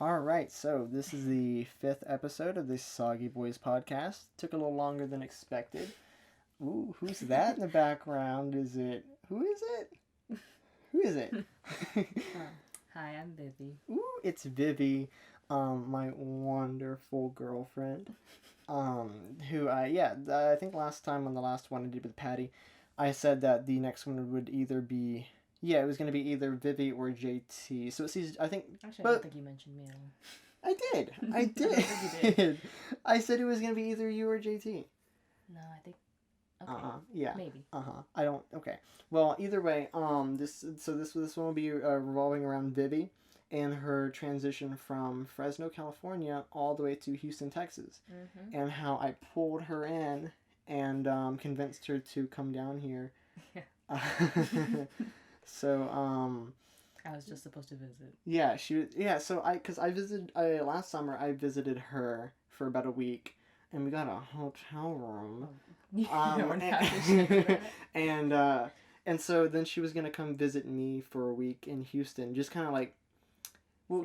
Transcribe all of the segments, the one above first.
All right, so this is the 5th episode of the Soggy Boiz podcast. Took a little longer than expected. Ooh, who's that in the background? Is it? Who is it? Who is it? Hi, I'm Vivi. Ooh, it's Vivi, my wonderful girlfriend. I think last time on the last one I did with Patty, I said that the next one would either be, it was going to be either Vivi or JT. So it's I think. Actually, I don't think you mentioned me at all. I did. I did. I think you did. I said it was going to be either you or JT. No, I think. Okay. Yeah. Maybe. I don't. Okay. Well, either way, this one will be revolving around Vivi and her transition from Fresno, California, all the way to Houston, Texas, and how I pulled her in and convinced her to come down here. Yeah. So I was just supposed to visit. Yeah, because I visited last summer. I visited her for about a week, and we got a hotel room. And so then she was gonna come visit me for a week in Houston, just kind of like,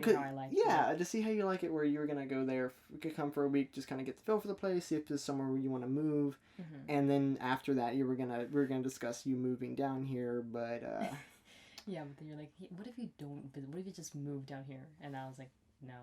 see how I like to see how you like it. Where you were gonna go there, we could come for a week, just kind of get the feel for the place, see if there's somewhere where you want to move, and then after that, we were gonna discuss you moving down here, but. Yeah, but then you're like, hey, what if you don't visit? What if you just move down here? And I was like, no.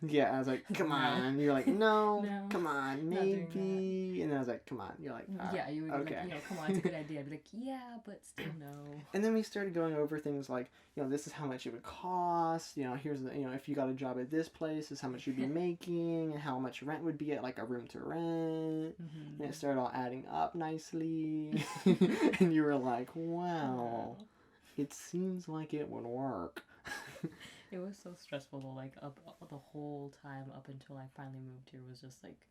Yeah, I was like, come on. And you're like, no, come on, not maybe. And I was like, come on. You're like, yeah, you would be like, come on, it's a good idea. I'd be like, yeah, but still no. And then we started going over things like, this is how much it would cost. Here's the, if you got a job at this place, this is how much you'd be making, and how much rent would be at like a room to rent. And it started all adding up nicely. And you were like, wow. It seems like it would work. It was so stressful though, like up the whole time up until I finally moved here was just like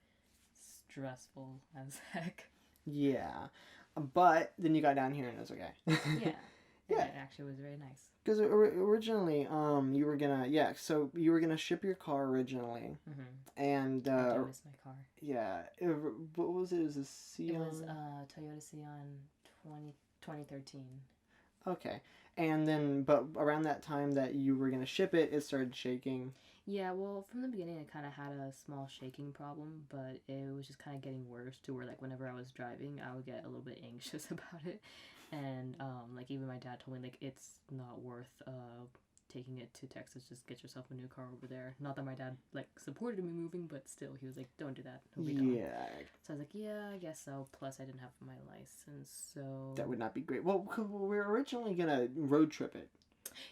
stressful as heck. Yeah, but then you got down here and it was okay. Yeah. Yeah. It actually was very nice. Because originally, you were gonna ship your car originally, and I do miss my car. Yeah, what was it? It was a Scion. It was Toyota Scion 2013. Okay, and then but around that time that you were gonna ship it, it started shaking. Yeah, well, from the beginning, I kind of had a small shaking problem, but it was just kind of getting worse to where, like, whenever I was driving, I would get a little bit anxious about it, and like even my dad told me like it's not worth taking it to Texas. Just get yourself a new car over there. Not that my dad like supported me moving, but still, he was like, "Don't do that. He'll be gone." Yeah. So I was like, "Yeah, I guess so." Plus, I didn't have my license, so that would not be great. Well, we were originally gonna road trip it.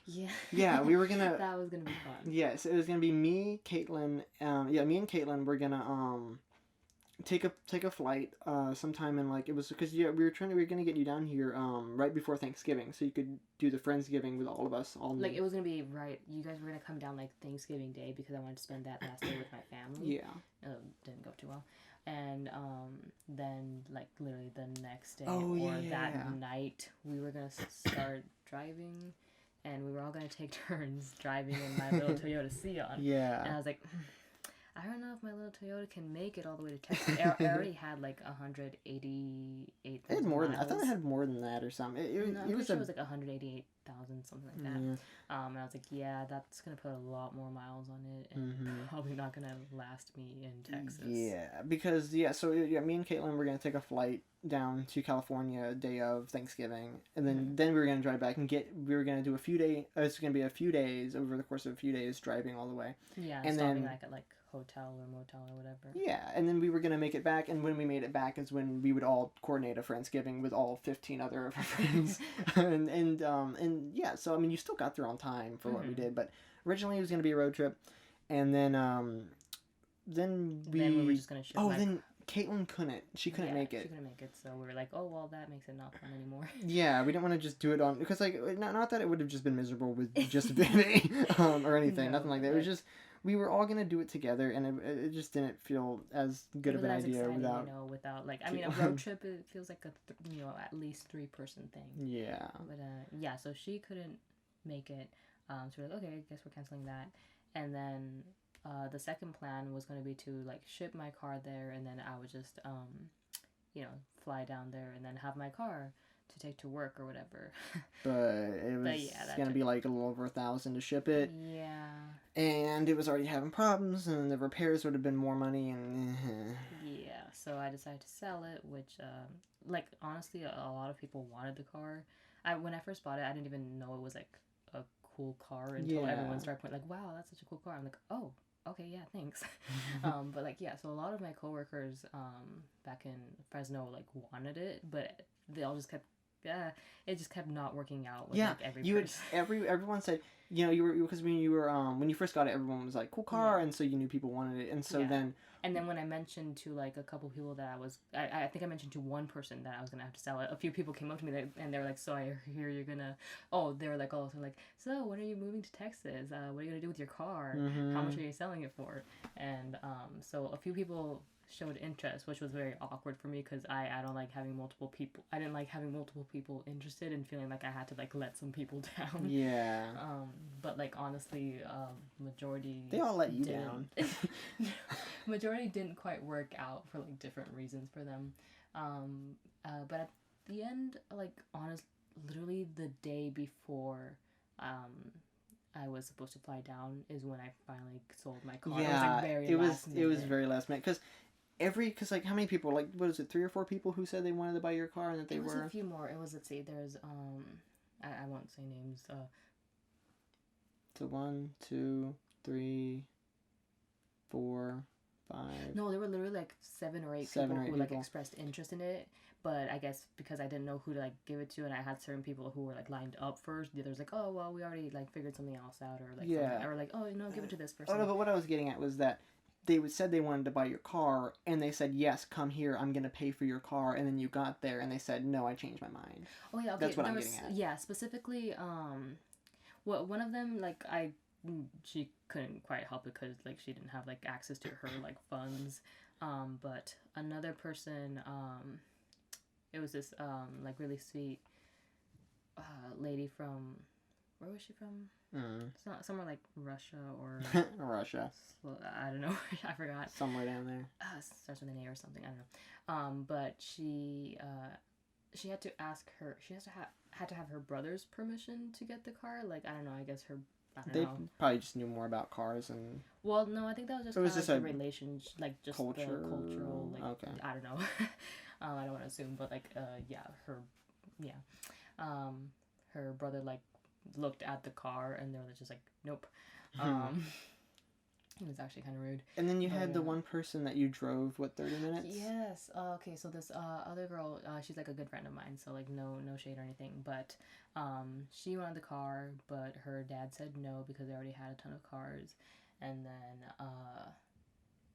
Yeah. Yeah, we were gonna. That was gonna be fun. Yes, it was gonna be me, Caitlin. Me and Caitlin were gonna take a flight sometime in like it was because we were gonna get you down here right before Thanksgiving so you could do the Friendsgiving with all of us all like it was gonna be right, you guys were gonna come down like Thanksgiving Day because I wanted to spend that last day with my family. Yeah. Didn't go too well. And then like literally the next day that night we were gonna start driving, and we were all gonna take turns driving in my little Toyota Scion. Yeah. And I was like, I don't know if my little Toyota can make it all the way to Texas. I already had like 188,000 It had more miles. than I thought it had more than that or something. It was like 188,000, something like that. And I was like, yeah, that's gonna put a lot more miles on it, and probably not gonna last me in Texas. Yeah, because me and Caitlin were gonna take a flight down to California day of Thanksgiving, and then we were gonna drive back and we were gonna do a few days. It's gonna be a few days over the course of a few days driving all the way. Yeah, and stopping like at like hotel or motel or whatever. Yeah, and then we were gonna make it back, and when we made it back is when we would all coordinate a Friendsgiving with all 15 other of our friends, and yeah. So I mean, you still got there on time for what we did, but originally it was gonna be a road trip, and then we were just gonna ship. Oh, then Caitlin couldn't. She couldn't make it. She couldn't make it, so we were like, oh well, that makes it not fun anymore. Yeah, we didn't want to just do it on because like not that it would have just been miserable with just Vivi or anything, nothing like that. It was just. We were all gonna do it together, and it just didn't feel as good of an idea exciting, without like I mean a road trip. It feels like at least 3-person thing. Yeah. But yeah, so she couldn't make it. So we're like, okay, I guess we're canceling that. And then the second plan was going to be to like ship my car there, and then I would just fly down there and then have my car to take to work or whatever. But it was gonna be like a little over $1,000 to ship it. Yeah. And it was already having problems, and the repairs would have been more money, and yeah. So I decided to sell it, which like honestly, a lot of people wanted the car. When I first bought it, I didn't even know it was like a cool car until everyone started pointing like, "Wow, that's such a cool car." I'm like, "Oh, okay, yeah, thanks." But like, yeah, so a lot of my coworkers back in Fresno like wanted it, but they all just kept it just kept not working out with like every person. Everyone said, you know, you were because when you first got it, everyone was like, cool car, and so you knew people wanted it, and so then. And then when I mentioned to like a couple people that I think I mentioned to one person that I was gonna have to sell it. A few people came up to me and they were like, "So I hear you're gonna." Oh, they were like, "Oh, so like, so when are you moving to Texas? What are you gonna do with your car? How much are you selling it for?" And so a few people showed interest, which was very awkward for me because I don't like having multiple people. I didn't like having multiple people interested and feeling like I had to like let some people down. Yeah. But like honestly, majority they all let you down. Majority didn't quite work out for like different reasons for them. But at the end, like literally the day before I was supposed to fly down is when I finally sold my car. Yeah, it was very last minute because like how many people, like what is it, 3 or 4 people who said they wanted to buy your car and that they were. It was a few more. It was, let's see, there's I won't say names. So 1, 2, 3, 4, 5. No, there were literally like 7 or 8 people who like expressed interest in it. But I guess because I didn't know who to like give it to, and I had certain people who were like lined up first. The others like, oh well, we already like figured something else out, or like or like, oh no, give it to this person. Oh no, but what I was getting at was that they said they wanted to buy your car, and they said yes, come here, I'm gonna pay for your car, and then you got there, and they said no, I changed my mind. Oh yeah, okay. That's what I'm getting at. Yeah, specifically, one of them like she couldn't quite help it because like she didn't have like access to her like funds, but another person it was this like really sweet lady from, where was she from? It's not somewhere like Russia or Russia. I don't know. I forgot. Somewhere down there. Starts with an A or something. I don't know. But she had to ask her. She had to have her brother's permission to get the car. Like I don't know. I guess her. They probably just knew more about cars and. Well, no, I think that was just kind of like the relationship, like just culture, the cultural, like okay. I don't know. I don't want to assume, but like her brother like looked at the car and they were just like, nope. It was actually kind of rude. And then you had the one person that you drove, 30 minutes? Yes. Okay, so this other girl, she's like a good friend of mine, so like no shade or anything, but she wanted the car, but her dad said no because they already had a ton of cars. And then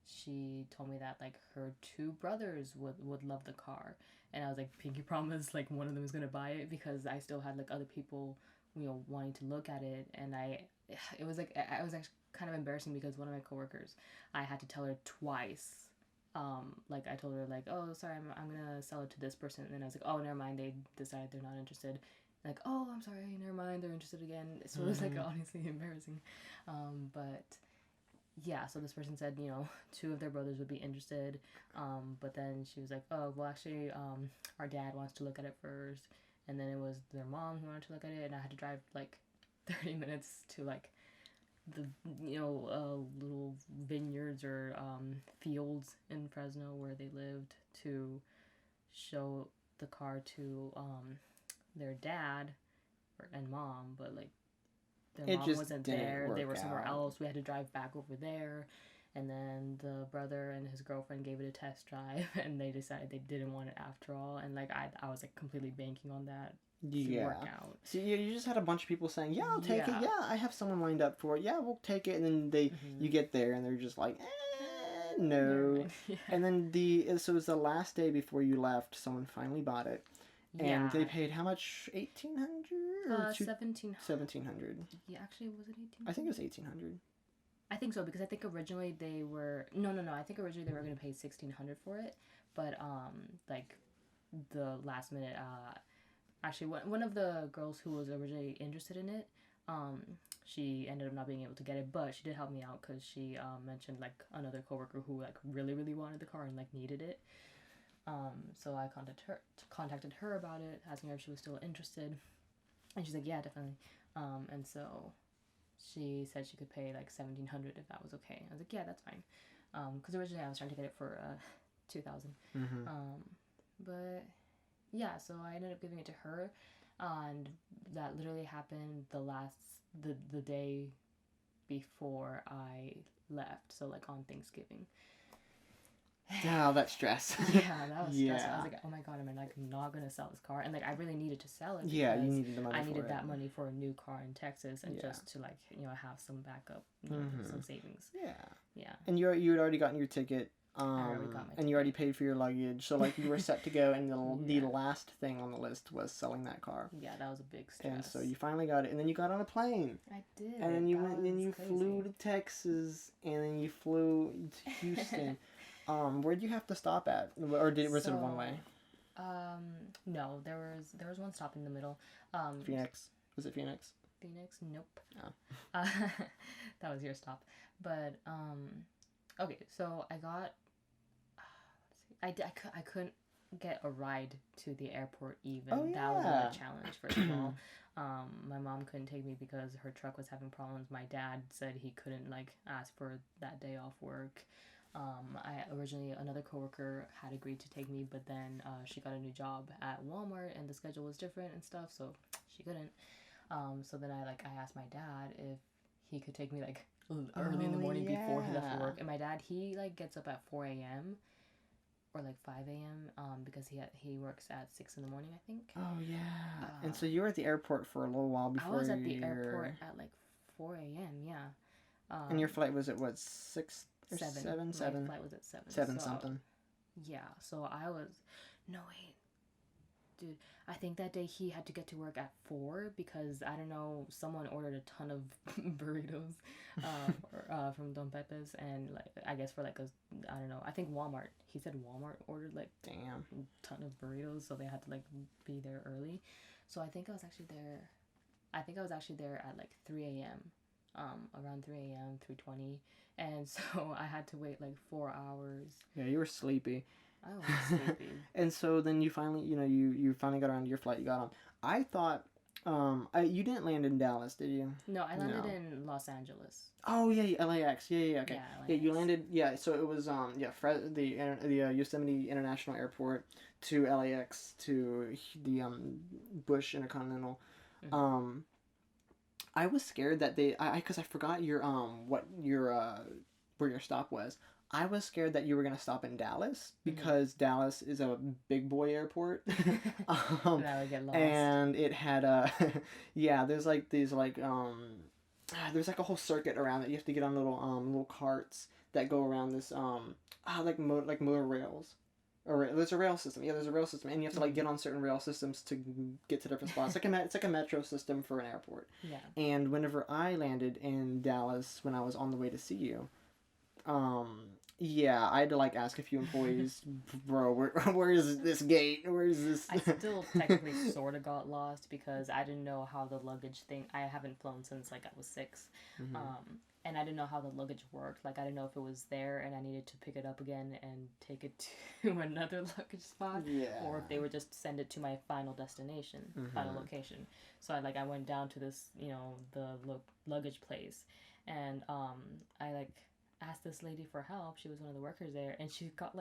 she told me that like her 2 brothers would love the car, and I was like, pinky promise, like one of them is gonna buy it, because I still had like other people, you know, wanting to look at it. And it was actually kind of embarrassing because one of my coworkers, I had to tell her twice. Like I told her like, oh sorry, I'm gonna sell it to this person, and then I was like, oh never mind, they decided they're not interested. Like, oh I'm sorry, never mind, they're interested again. So it was like honestly embarrassing. But yeah, so this person said, you know, 2 of their brothers would be interested, but then she was like, oh well actually our dad wants to look at it first, and then it was their mom who wanted to look at it, and I had to drive like 30 minutes to like the, you know, little vineyards or fields in Fresno where they lived to show the car to their dad and mom, but like their mom wasn't there, they were somewhere else. We had to drive back over there, and then the brother and his girlfriend gave it a test drive, and they decided they didn't want it after all, and like I was like completely banking on that to work out. So you just had a bunch of people saying, yeah, I'll take it, yeah, I have someone lined up for it, yeah, we'll take it, and then you get there and they're just like, no. And then so it was the last day before you left, someone finally bought it. And they paid how much? $1,800 or $1,700. Yeah, actually, was it 18? I think it was $1,800. I think so, because I think originally they were I think originally they were going to pay $1,600 for it, but like the last minute actually one of the girls who was originally interested in it, she ended up not being able to get it, but she did help me out because she mentioned like another coworker who like really wanted the car and like needed it. So I contacted her about it, asking her if she was still interested, and she's like, yeah, definitely. And so she said she could pay like $1,700 if that was okay. I was like, yeah, that's fine. Because originally I was trying to get it for $2,000. Mm-hmm. But yeah, so I ended up giving it to her, and that literally happened the day before I left. So like on Thanksgiving. Oh, that stress. Yeah, that was stressful. Yeah. I was like, oh my god, am I like not gonna sell this car? And like I really needed to sell it. Yeah, you because needed the money. I for needed it. that money for a new car in Texas, and Yeah. just to like have some backup, you know, some savings. Yeah. Yeah. And you had already gotten your ticket. already got my and you already paid for your luggage, so like you were set to go. And the Yeah. last thing on the list was selling that car. Yeah, that was a big stress. And so you finally got it, and then you got on a plane. I did. And then you That went, and then was you crazy. flew to Texas, and then you flew to Houston. Where'd you have to stop at, or was it one way? No, there was one stop in the middle. Phoenix. Was it Phoenix? Phoenix? Nope. Oh. That was your stop. But okay, so I got. I couldn't get a ride to the airport even. Oh, That was yeah. another challenge, first of all. My mom couldn't take me because her truck was having problems. My dad said he couldn't like ask for that day off work. Another coworker had agreed to take me, but then she got a new job at Walmart and the schedule was different and stuff, so she couldn't. So then I asked my dad if he could take me like early in the morning before he left for work. And my dad, he like gets up at 4 a.m. or like 5 a.m. Because he works at 6 in the morning, I think. Oh yeah. And so you were at the airport for a little while before. I was at the airport at like 4 a.m. Yeah. And your flight was at what, 6 or 7? 7? My 7. flight was at 7. 7 so, something. Yeah. So I was dude, I think that day he had to get to work at 4 because I don't know, someone ordered a ton of burritos from Don Pepe's, and like I guess for like I don't know, I think Walmart. He said Walmart ordered like Damn. a ton of burritos, so they had to like be there early. So I think I was actually there at like 3 a.m. Around 3 a.m. 3:20, and so I had to wait like 4 hours. Yeah, you were sleepy. I was sleepy. And so then you finally, you finally got around to your flight. You got on. I thought, you didn't land in Dallas, did you? No, I landed in Los Angeles. Oh yeah, LAX. Yeah, okay. Yeah, Yeah, you LAX. landed. Yeah, so it was the Yosemite International Airport to LAX to the Bush Intercontinental. Mm-hmm. I was scared that because I forgot your where your stop was. I was scared that you were gonna stop in Dallas because Dallas is a big boy airport. That would get lost. And it had there's like these like there's like a whole circuit around it. You have to get on little carts that go around this like motor rails. Or there's a rail system. Yeah, there's a rail system, and you have to like get on certain rail systems to get to different spots. It's like a metro system for an airport. Yeah. And whenever I landed in Dallas, when I was on the way to see you, yeah, I had to like ask a few employees, bro, where is this gate? Where is this? I still technically sort of got lost because I didn't know how the luggage thing. I haven't flown since like I was 6. Mm-hmm. And I didn't know how the luggage worked. Like, I didn't know if it was there and I needed to pick it up again and take it to another luggage spot. Yeah. Or if they would just send it to my final destination, final location. So I went down to this, the luggage place. And I, asked this lady for help. She was one of the workers there. And she got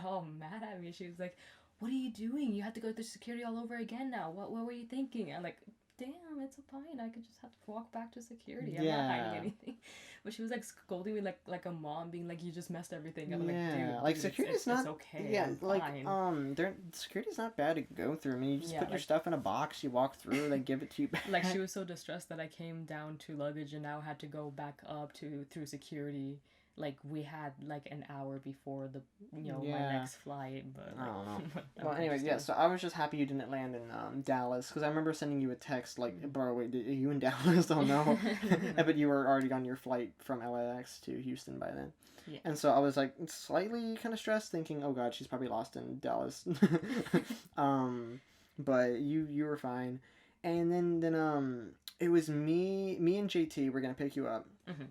all mad at me. She was like, what are you doing? You have to go through security all over again now. What were you thinking? I'm like, damn, it's fine. I could just have to walk back to security. I'm not hiding anything. But she was like scolding me like a mom, being like, you just messed everything up. I'm like, dude, security's not it's okay. Yeah, I'm like fine. security's not bad to go through. I mean, you just put your like, stuff in a box, you walk through, they give it to you back. Like, she was so distressed that I came down to luggage and now had to go back up through security. Like, we had like an hour before the my next flight, but I don't know. Well, anyways, yeah. So I was just happy you didn't land in Dallas because I remember sending you a text like, "Bro, wait, are you in Dallas? Oh no!" But you were already on your flight from LAX to Houston by then. Yeah. And so I was like slightly kind of stressed, thinking, "Oh God, she's probably lost in Dallas." But you were fine, and then it was me and JT were gonna pick you up. Mm-hmm.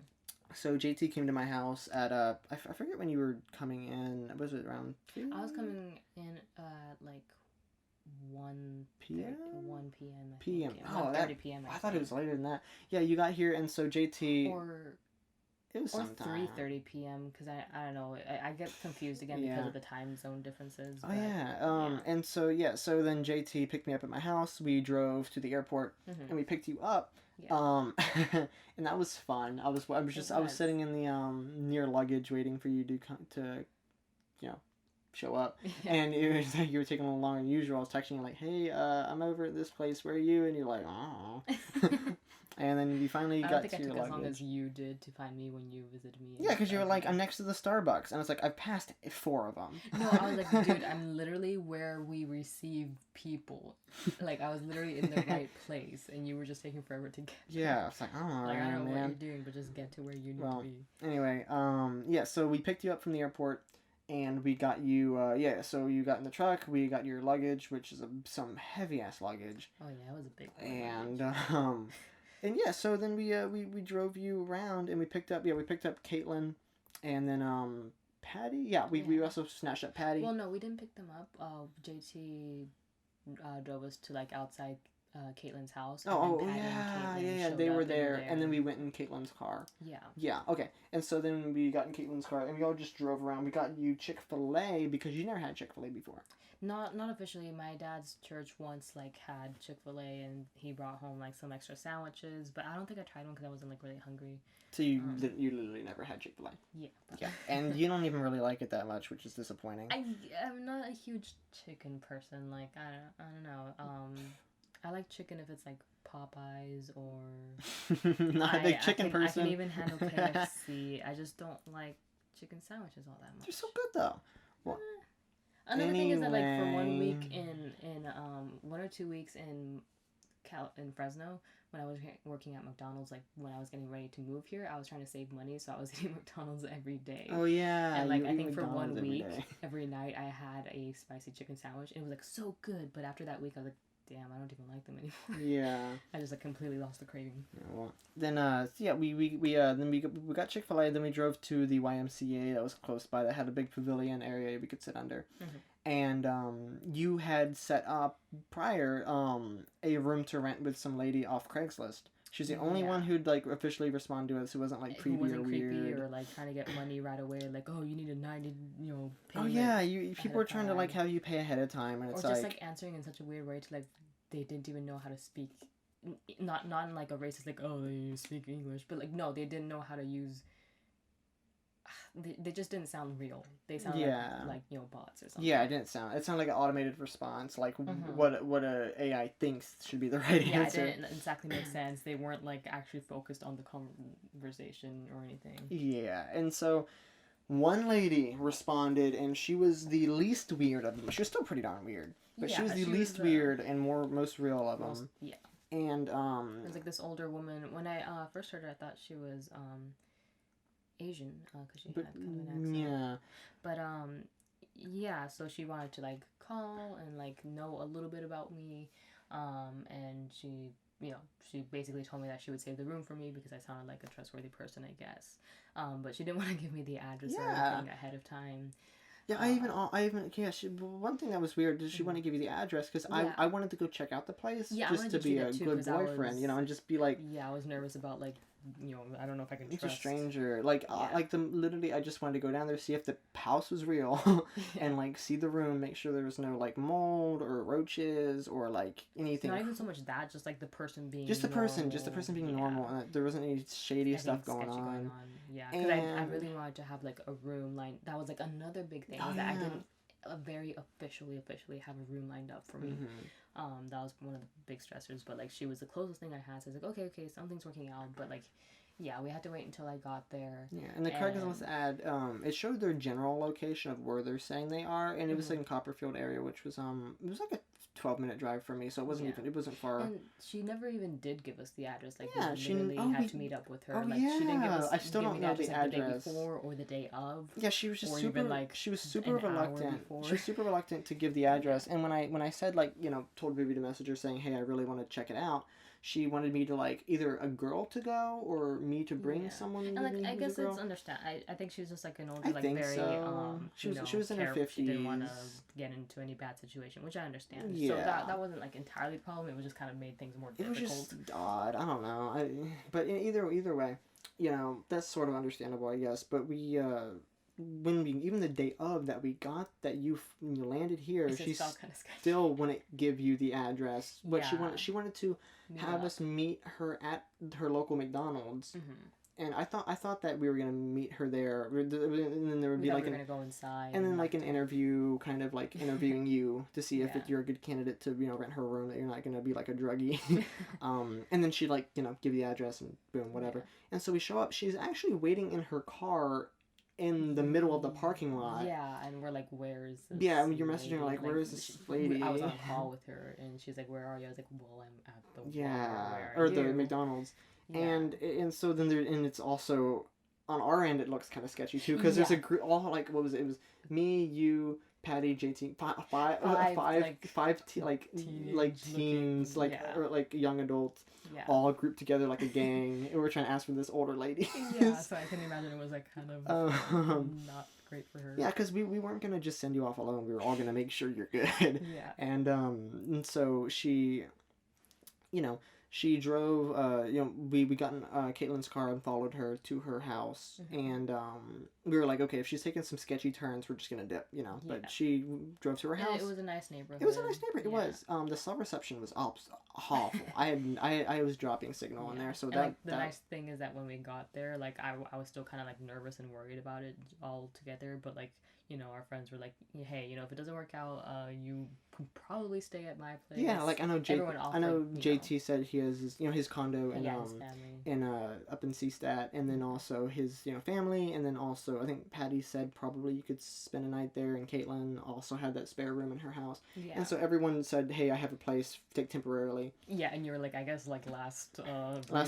So JT came to my house at I forget when you were coming in. Was it around 2? I was coming in like 1 p.m. 1 p.m. p.m. Yeah, Oh, 1:30 p.m. I thought it was later than that. Yeah, you got here, and so JT. Or It was or sometime. 3:30 p.m. because I don't know, I get confused again because of the time zone differences. Oh yeah. And so then JT picked me up at my house. We drove to the airport, and we picked you up. Yeah. And that was fun. I was sitting in the near luggage waiting for you to show up. Yeah. And it was like you were taking a little longer than usual. I was texting you like, "Hey, I'm over at this place. Where are you?" And you're like, "Oh." And then we finally got to your luggage. I don't think I took as long as you did to find me when you visited me. Yeah, because you were like, "I'm next to the Starbucks," and I was like, "I've passed 4 of them." No, I was like, "Dude, I'm literally where we receive people." Like, I was literally in the right place, and you were just taking forever to get there. Yeah, I was like, "Oh, like, I don't know man. what you're doing, but just get to where you need to be." Anyway, yeah, so we picked you up from the airport, and we got you, so you got in the truck, we got your luggage, which is some heavy-ass luggage. Oh, yeah, it was a big one. And yeah, so then we drove you around, and we picked up Caitlin, and then Patty. Yeah, we also snatched up Patty. Well, no, we didn't pick them up. JT drove us to like outside Caitlin's house. Yeah. They were there, and then we went in Caitlin's car. Yeah. Yeah. Okay. And so then we got in Caitlin's car, and we all just drove around. We got you Chick-fil-A because you never had Chick-fil-A before. Not officially. My dad's church once like had Chick-fil-A, and he brought home like some extra sandwiches, but I don't think I tried one because I wasn't like really hungry. So you literally never had Chick-fil-A. Yeah. Yeah, and you don't even really like it that much, which is disappointing. I'm not a huge chicken person. Like I don't know. I like chicken if it's like Popeyes or. Not a big chicken person. I can even handle KFC. I just don't like chicken sandwiches all that much. They're so good though. Well, another thing is that like for 1 week in 1 or 2 weeks in Fresno, when I was working at McDonald's, like when I was getting ready to move here, I was trying to save money, so I was eating McDonald's every day. Oh yeah. And like I think for 1 week, every night I had a spicy chicken sandwich. It was like so good, but after that week, I was like, damn, I don't even like them anymore. Yeah. I just like completely lost the craving. Yeah, well, then we got Chick-fil-A, then we drove to the YMCA that was close by that had a big pavilion area we could sit under. Mm-hmm. And you had set up prior a room to rent with some lady off Craigslist. She's the only one who'd like officially respond to us who wasn't like creepy or weird or like trying to get money right away. Like, oh, you need a 90, payment. Oh yeah, people were trying to like have you pay ahead of time, and it's or just like answering in such a weird way to like they didn't even know how to speak. Not in like a racist like, oh, they speak English, but like no, they didn't know how to use. They just didn't sound real. They sounded like bots or something. Yeah, it sounded like an automated response, like what a AI thinks should be the right answer. Yeah, it didn't exactly make sense. They weren't like actually focused on the conversation or anything. Yeah, and so one lady responded, and she was the least weird of them. She was still pretty darn weird, but she was the least weird and most real of them. Yeah. And it was like this older woman. When I first heard her, I thought she was Asian, because she had kind of an accent. Yeah. But yeah, so she wanted to like call and like know a little bit about me, and she she basically told me that she would save the room for me because I sounded like a trustworthy person, I guess. But she didn't want to give me the address or anything ahead of time. Yeah, one thing that was weird is she wanted to give you the address because I wanted to go check out the place just to be a good boyfriend, and just be like. Yeah, I was nervous about like. I don't know if I can trust. It's a stranger. Literally, I just wanted to go down there, see if the house was real, and like see the room, make sure there was no like mold or roaches or like anything. Not even so much that, just like the person being. Just the person being normal, and there wasn't any shady stuff going on. Yeah, because I really wanted to have like a room line. That was like another big thing that I didn't very officially have a room lined up for me. Mm-hmm. That was one of the big stressors, but like she was the closest thing I had, so I was like, okay, something's working out, but like yeah, we had to wait until I got there. Yeah, and the Craigslist ad, it showed their general location of where they're saying they are, and it was like in Copperfield area, which was it was like a 12-minute drive for me, so it wasn't far. And she never even did give us the address. Like we literally had to meet up with her. She didn't give us. I still don't know the address. The day before or the day of. Yeah, she was just super reluctant. She was super reluctant to give the address. And when I said told Vivi to message her saying, hey, I really want to check it out, she wanted me to like either a girl to go or me to bring someone. And with like me I who's guess a girl. it's understand. I think she was just like an older, I like think very so. She was in her 50s. She didn't want to get into any bad situation, which I understand. Yeah. So that wasn't like entirely the problem. It was just kind of made things more difficult. It was just odd. I don't know. But either way, you know, that's sort of understandable, I guess. But we when we even the day of that we got that you landed here, she still wouldn't give you the address. But she wanted to have us meet her at her local McDonald's. And I thought that we were gonna meet her there, and then there would be like we were gonna go inside, and then like an interview, kind of like interviewing you to see if you're a good candidate to rent her room, that you're not gonna be like a druggie. And then she'd like give the address and boom, whatever. And so we show up. She's actually waiting in her car in the middle of the parking lot. Yeah, and we're like, where is this? Yeah, you're messaging her like, where is this lady? I was on a call with her, and she's like, where are you? I was like, well, I'm at the the McDonald's. Yeah. And so then and it's also on our end it looks kind of sketchy too, because there's a group, all like, what was it? It was me, you, Patty, JT, five teens, or like young adults, all grouped together like a gang, and we're trying to ask for this older lady. So I can imagine it was like kind of not great for her. Yeah, because we weren't gonna just send you off alone. We were all gonna make sure you're good. And so she, she drove, we got in Caitlin's car and followed her to her house. And we were like, okay, if she's taking some sketchy turns, we're just going to dip, But she drove to her house. It was a nice neighborhood. It was a nice neighborhood. It was. The cell reception was awful. I was dropping signal in there. So and the nice thing is that when we got there, like, I was still kind of like nervous and worried about it all together. But like, our friends were like, hey, if it doesn't work out, you can probably stay at my place. Yeah, like I know JT said he has his condo in his family. in up in Seastat, and then also his family, and then also I think Patty said probably you could spend a night there, and Caitlin also had that spare room in her house. Yeah. And so everyone said, hey, I have a place, take temporarily. Yeah, and you were like, I guess like last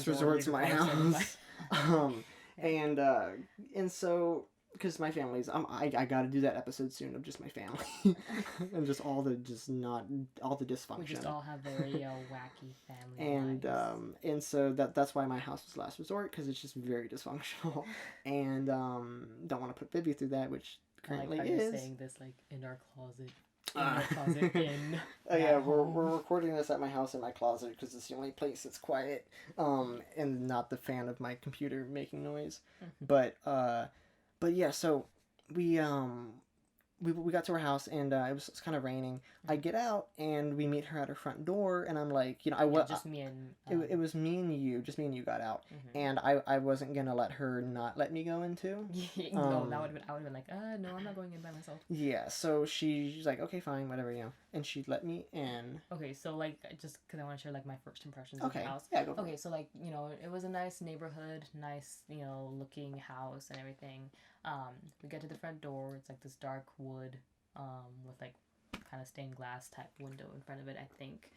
resort to my house. And so, because my family's, I got to do that episode soon of just my family, and just all the dysfunction. We just all have very wacky family lives. And so that's why my house was last resort, because it's just very dysfunctional, and don't want to put Vivi through that, which currently like how is. You're saying this like in our closet. In oh yeah, we're recording this at my house in my closet because it's the only place that's quiet, and not the fan of my computer making noise. But yeah, so we got to her house, and it was kind of raining. I get out and we meet her at her front door, and I'm like, just me and it was me and you, just me and you got out, and I wasn't gonna let her not let me go in too. No, I would have been like, no, I'm not going in by myself. Yeah, so she's like, okay, fine, whatever, and she let me in. Okay, so like, just because I want to share like my first impressions of the house. Yeah, go for it. Okay, so like, it was a nice neighborhood, nice, looking house and everything. We get to the front door. It's like this dark wood, with like kind of stained glass type window in front of it, I think.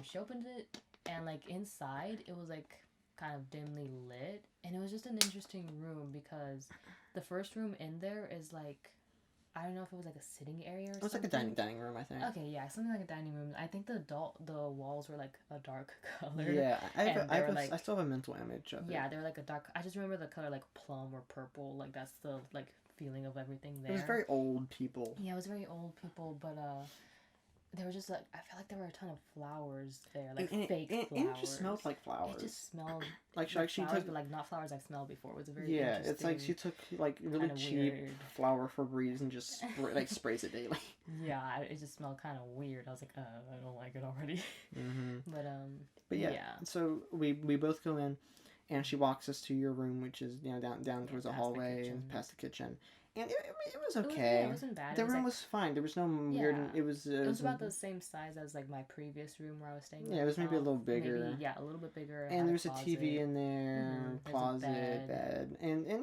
She opened it, and like inside it was like kind of dimly lit, and it was just an interesting room because the first room in there is like, I don't know if it was like a sitting area or something. It was like a dining room, I think. Okay, yeah, something like a dining room. I think the walls were like a dark color. Yeah, I still have a mental image of it. Yeah, they were like a dark. I just remember the color like plum or purple. Like that's the like feeling of everything there. It was very old people. Yeah, it was very old people, but there were just like, I felt like there were a ton of flowers there, like fake flowers. And it just smelled like flowers. It just smelled like flowers, she took, but like not flowers I've smelled before. It was a very interesting, it's like she took like really cheap flower Febreze and just sprays it daily. Yeah, it just smelled kind of weird. I was like, I don't like it already. But yeah, so we both go in, and she walks us to your room, which is down towards the hallway and past the kitchen. And it was okay. It wasn't bad. The room was fine. There was no weird. It was about the same size as like my previous room where I was staying. Yeah, it was maybe a little bigger. A little bit bigger. And there's a TV in there, closet, bed, and it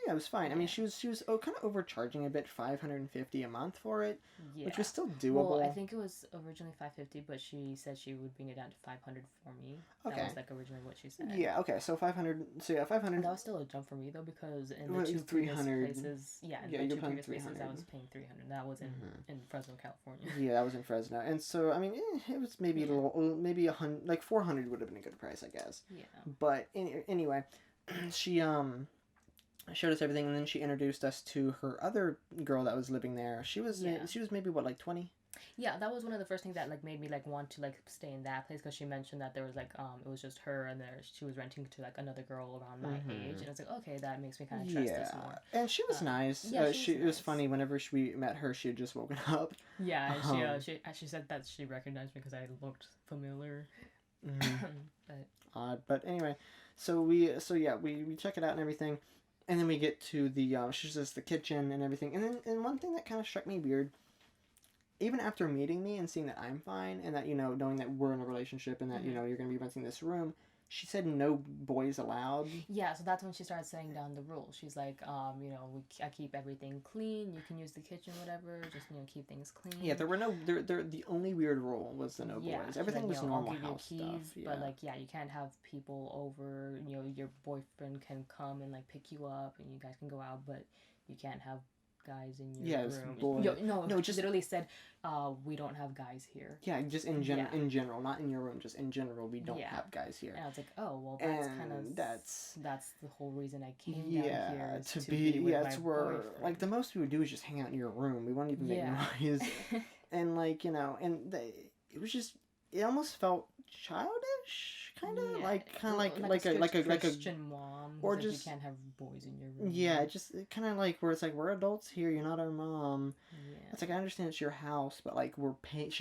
Yeah, it was fine. I mean, Yeah. she was kind of overcharging a bit, $550 a month for it, Yeah. which was still doable. Well, I think it was originally $550, but she said she would bring it down to $500 for me. Okay. That was like originally what she said. Yeah. Okay. So 500. So yeah, 500. That was still a jump for me though, because in Well, the it two was previous 300. places, Yeah, in you're the two paying previous places, I 300. was paying $300. That was in Fresno, California. Yeah, that was in Fresno, and so I mean, it was maybe a little, maybe 100, like 400 would have been a good price, I guess. Yeah. But anyway, she showed us everything, and then she introduced us to her other girl that was living there. She was maybe what, like 20. Yeah, that was one of the first things that like made me like want to like stay in that place, because she mentioned that there was like it was just her, and she was renting to like another girl around my age, and I was like, okay, that makes me kind of trust this more. And she was nice. Yeah, it was funny. Whenever we met her, she had just woken up. Yeah, and she said that she recognized me because I looked familiar. But odd, but anyway, so we check it out and everything, and then we get to the she says the kitchen and everything, and one thing that kind of struck me weird. Even after meeting me and seeing that I'm fine, and that, knowing that we're in a relationship, and that, you're going to be renting this room, she said no boys allowed. Yeah, so that's when she started setting down the rules. She's like, I keep everything clean. You can use the kitchen, whatever. Just, keep things clean. Yeah, there were no, the only weird rule was the no boys. Everything was normal house stuff. Yeah. But, like, you can't have people over. Your boyfriend can come and, like, pick you up, and you guys can go out, but you can't have guys in your room. No, just literally said, we don't have guys here. Yeah, just in general, not in your room, just in general, we don't have guys here. And I was like, oh, well, that's kind of that's the whole reason I came down here to be with my boyfriend. Like, the most we would do is just hang out in your room. We wouldn't even make noise. And like, it was just, it almost felt childish. Kind of like a Christian mom, or just you can't have boys in your room. Yeah, just kind of like where it's like, we're adults here. You're not our mom. Yeah. It's like, I understand it's your house, but like we're paying.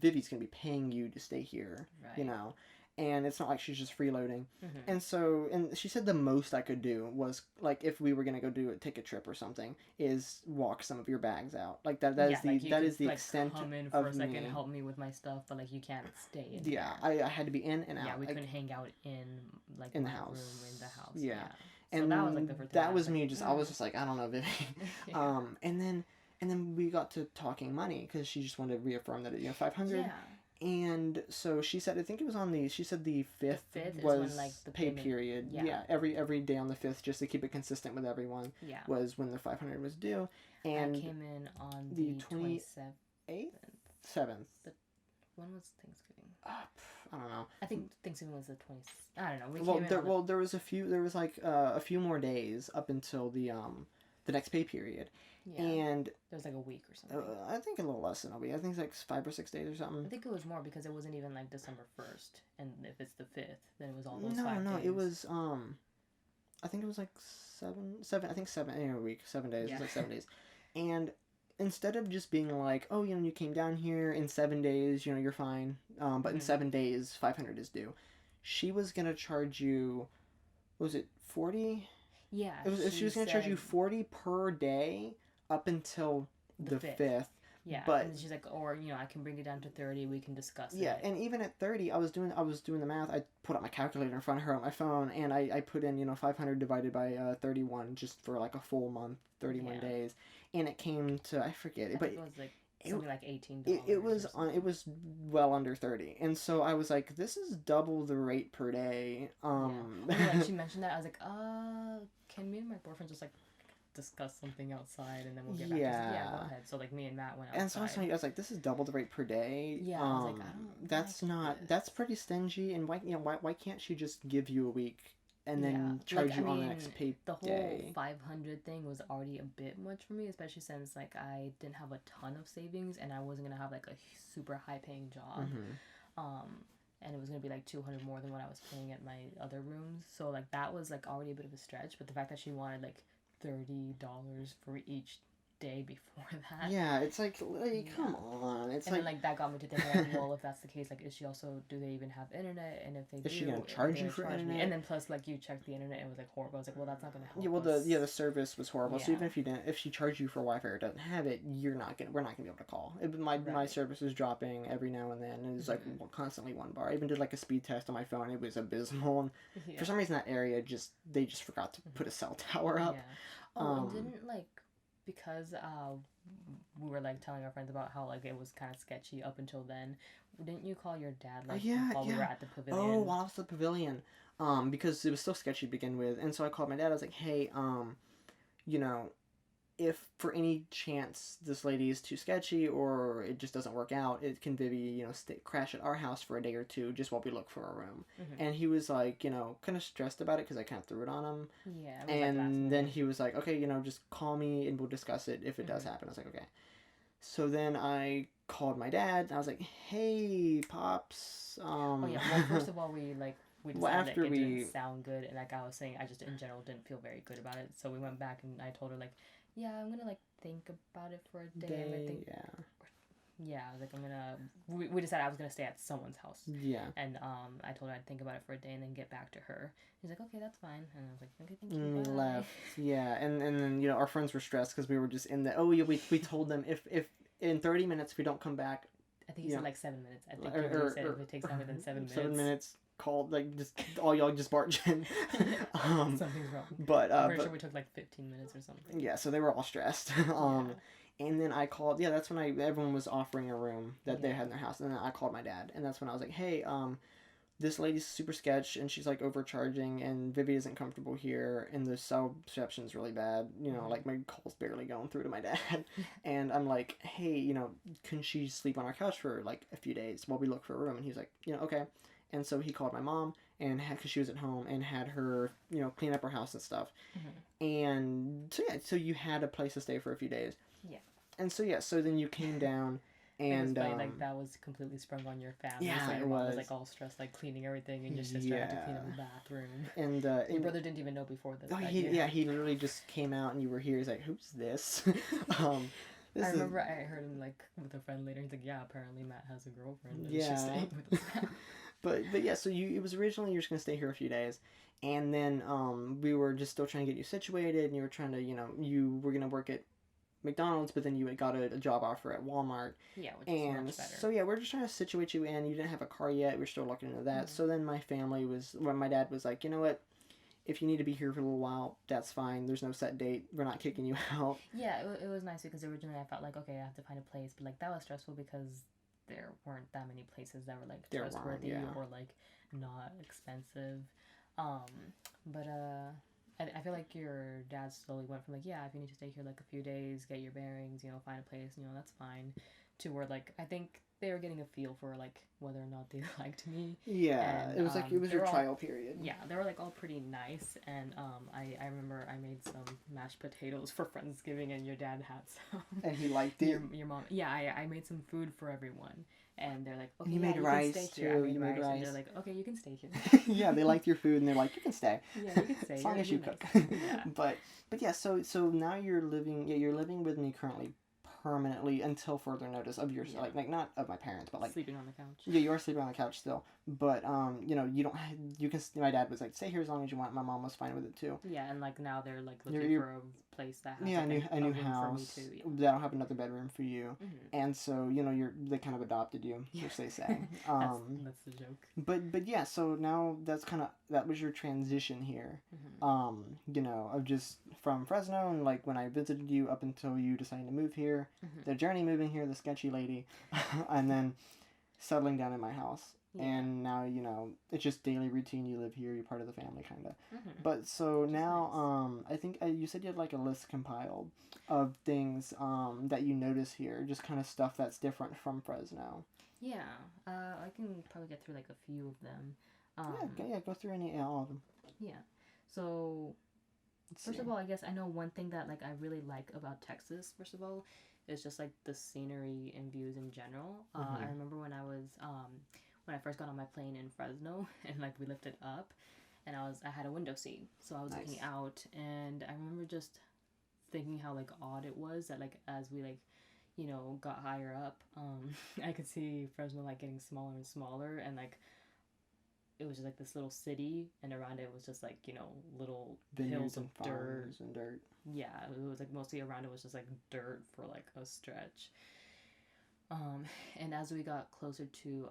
Vivi's gonna be paying you to stay here. Right. And it's not like she's just freeloading. And she said the most I could do was, like, if we were gonna go take a trip or something, is walk some of your bags out. Like that is the extent come in of for a second, me. help me with my stuff, but like you can't stay in. Yeah, I had to be in and out. Yeah, we couldn't hang out in in the house. room in the house. Yeah. So and that was like the first. That was me. I was just like, I don't know, Vivi. And then we got to talking money, because she just wanted to reaffirm that 500. Yeah. And so she said, I think it was she said the 5th was when, like, the pay payment, period. Yeah. Every day on the 5th, just to keep it consistent with everyone. Yeah. Was when the 500 was due. And I came in on the 27th. 7th. When was Thanksgiving? I don't know. I think Thanksgiving was the 20th. I don't know. There was a few more days up until the next pay period. Yeah. And there was like a week or something. I think a little less than a week. I think it's like 5 or 6 days or something. I think it was more, because it wasn't even like December 1st, and if it's the 5th, then it was all those 5 days. No, it was I think it was like 7. I think 7 in a week, 7 days. Yeah. It was like 7 days, and instead of just being like, oh, you came down here in 7 days, you're fine, but in 7 days 500 is due, she was gonna charge you, what was it, 40? Yeah. She was gonna charge you 40 per day up until the 5th. Yeah, but and she's like, or I can bring it down to 30. We can discuss it. Yeah, and even at 30, I was doing the math. I put up my calculator in front of her on my phone, and I put in 500 divided by 31, just for like a full month, 31 days, and it came to, I forget it, but it was like something like $18. It was well under 30, and so I was like, this is double the rate per day. When she mentioned that, I was like, can me and my boyfriend just like discuss something outside, and then we'll get back to go ahead. So like me and Matt went outside. And so I was like, this is double the rate per day. Yeah, I was like, I don't that's pretty stingy, and why can't she just give you a week and then charge you on the next pay the whole day? 500 thing was already a bit much for me, especially since like I didn't have a ton of savings, and I wasn't gonna have like a super high paying job. And it was going to be like 200 more than what I was paying at my other rooms. So like that was like already a bit of a stretch, but the fact that she wanted like $30 for each day before that. Yeah, it's like come on. It's and then that got me to thinking, well, if that's the case, like, do they even have internet? And if they is she gonna charge you for internet? And then plus, like, you checked the internet and it was like horrible. I was like, well, that's not gonna help. Yeah, well, the service was horrible. Yeah. So even if she charged you for Wi-Fi or doesn't have it, we're not gonna be able to call. My service was dropping every now and then, and it was like constantly one bar. I even did like a speed test on my phone. It was abysmal. And for some reason, that area they just forgot to put a cell tower up. Oh, and didn't like because we were like telling our friends about how like it was kind of sketchy up until then. Didn't you call your dad like while we were at the pavilion? Oh, while I was at the pavilion, because it was so sketchy to begin with, and so I called my dad. I was like, hey, you know, if for any chance this lady is too sketchy or it just doesn't work out, it can Vivi, crash at our house for a day or two just while we look for a room. And he was like, kind of stressed about it because I kind of threw it on him. Yeah. And then he was like, okay, just call me and we'll discuss it if it does happen. I was like, okay. So then I called my dad and I was like, hey, Pops. Oh yeah. Well, first of all, we decided it didn't sound good, and like I was saying, I just in general didn't feel very good about it. So we went back and I told her like, yeah, I'm gonna like think about it for a day. Yeah, I was like, I'm gonna. We decided I was gonna stay at someone's house. Yeah. And I told her I'd think about it for a day and then get back to her. He's like, okay, that's fine. And I was like, okay, thank you. Bye. Left. Yeah, and then our friends were stressed because we were just in the. Oh yeah, we told them if in 30 minutes if we don't come back. I think he said like 7 minutes. I think he said if it takes longer than 7 minutes. 7 minutes. Called like just all y'all just barge in. Something's wrong. But I'm pretty sure we took like 15 minutes or something. Yeah, so they were all stressed. And then I called. Yeah, that's when everyone was offering a room that they had in their house, and then I called my dad, and that's when I was like, hey, this lady's super sketch, and she's like overcharging, and Vivi isn't comfortable here, and the cell reception's really bad. Like my call's barely going through to my dad, and I'm like, hey, can she sleep on our couch for like a few days while we look for a room? And he's like, okay. And so he called my mom and because she was at home and had her, clean up her house and stuff. And so you had a place to stay for a few days. Yeah. And so then you came down and it was like that was completely sprung on your family. Yeah, so your it mom was like all stressed, like cleaning everything, and your sister had to clean up the bathroom. And your brother didn't even know before this. He literally just came out and you were here. He's like, who's this? I remember I heard him like with a friend later. He's like, yeah, apparently Matt has a girlfriend. And she's staying with us. But yeah, so it was originally you're just gonna stay here a few days, and then we were just still trying to get you situated, and you were trying to you were gonna work at McDonald's, but then you got a job offer at Walmart. Yeah, which is much better. So yeah, we're just trying to situate you in. You didn't have a car yet. We're still looking into that. So then my dad was like, you know what? If you need to be here for a little while, that's fine. There's no set date. We're not kicking you out. Yeah, it was nice because originally I felt like, okay, I have to find a place, but like that was stressful because there weren't that many places that were like trustworthy or like not expensive. But I feel like your dad slowly went from like, yeah, if you need to stay here like a few days, get your bearings, find a place, that's fine, to where like I think they were getting a feel for like whether or not they liked me. Yeah, and, it was like it was your trial period. Yeah, they were like all pretty nice, and I remember I made some mashed potatoes for Friendsgiving, and your dad had some. And he liked it. Your mom, yeah, I made some food for everyone, and they're like, okay, you made rice can stay too. Here. You made rice. And they're like, okay, you can stay here. Yeah, they liked your food, and they're like, you can stay. Yeah, you can stay as long as you cook. Yeah. But yeah, so now you're living. Yeah, you're living with me currently. Permanently until further notice of your like not of my parents, but like sleeping on the couch. Yeah, you are sleeping on the couch still, but you don't you can. My dad was like, stay here as long as you want. My mom was fine with it too. Yeah, and like now they're like looking for a place that has a new house for me too, that'll have another bedroom for you, and so they kind of adopted you, which they say. That's the joke. But yeah, so now that was your transition here, of just from Fresno and like when I visited you up until you decided to move here, the journey moving here, the sketchy lady, and then settling down in my house. Yeah. And now, it's just daily routine. You live here. You're part of the family, kind of. But so now, nice. I think you said you had like a list compiled of things that you notice here, just kind of stuff that's different from Fresno. Yeah, I can probably get through like a few of them. Go through all of them. Yeah. So, first of all, I guess I know one thing that like I really like about Texas. First of all, is just like the scenery and views in general. I remember when I first got on my plane in Fresno and like we lifted up, and I had a window seat, so I was looking out, and I remember just thinking how like odd it was that like as we like got higher up, I could see Fresno like getting smaller and smaller, and like it was just like this little city, and around it was just like little hills of dirt and dirt. Yeah, it was like mostly around it was just like dirt for like a stretch. And as we got closer to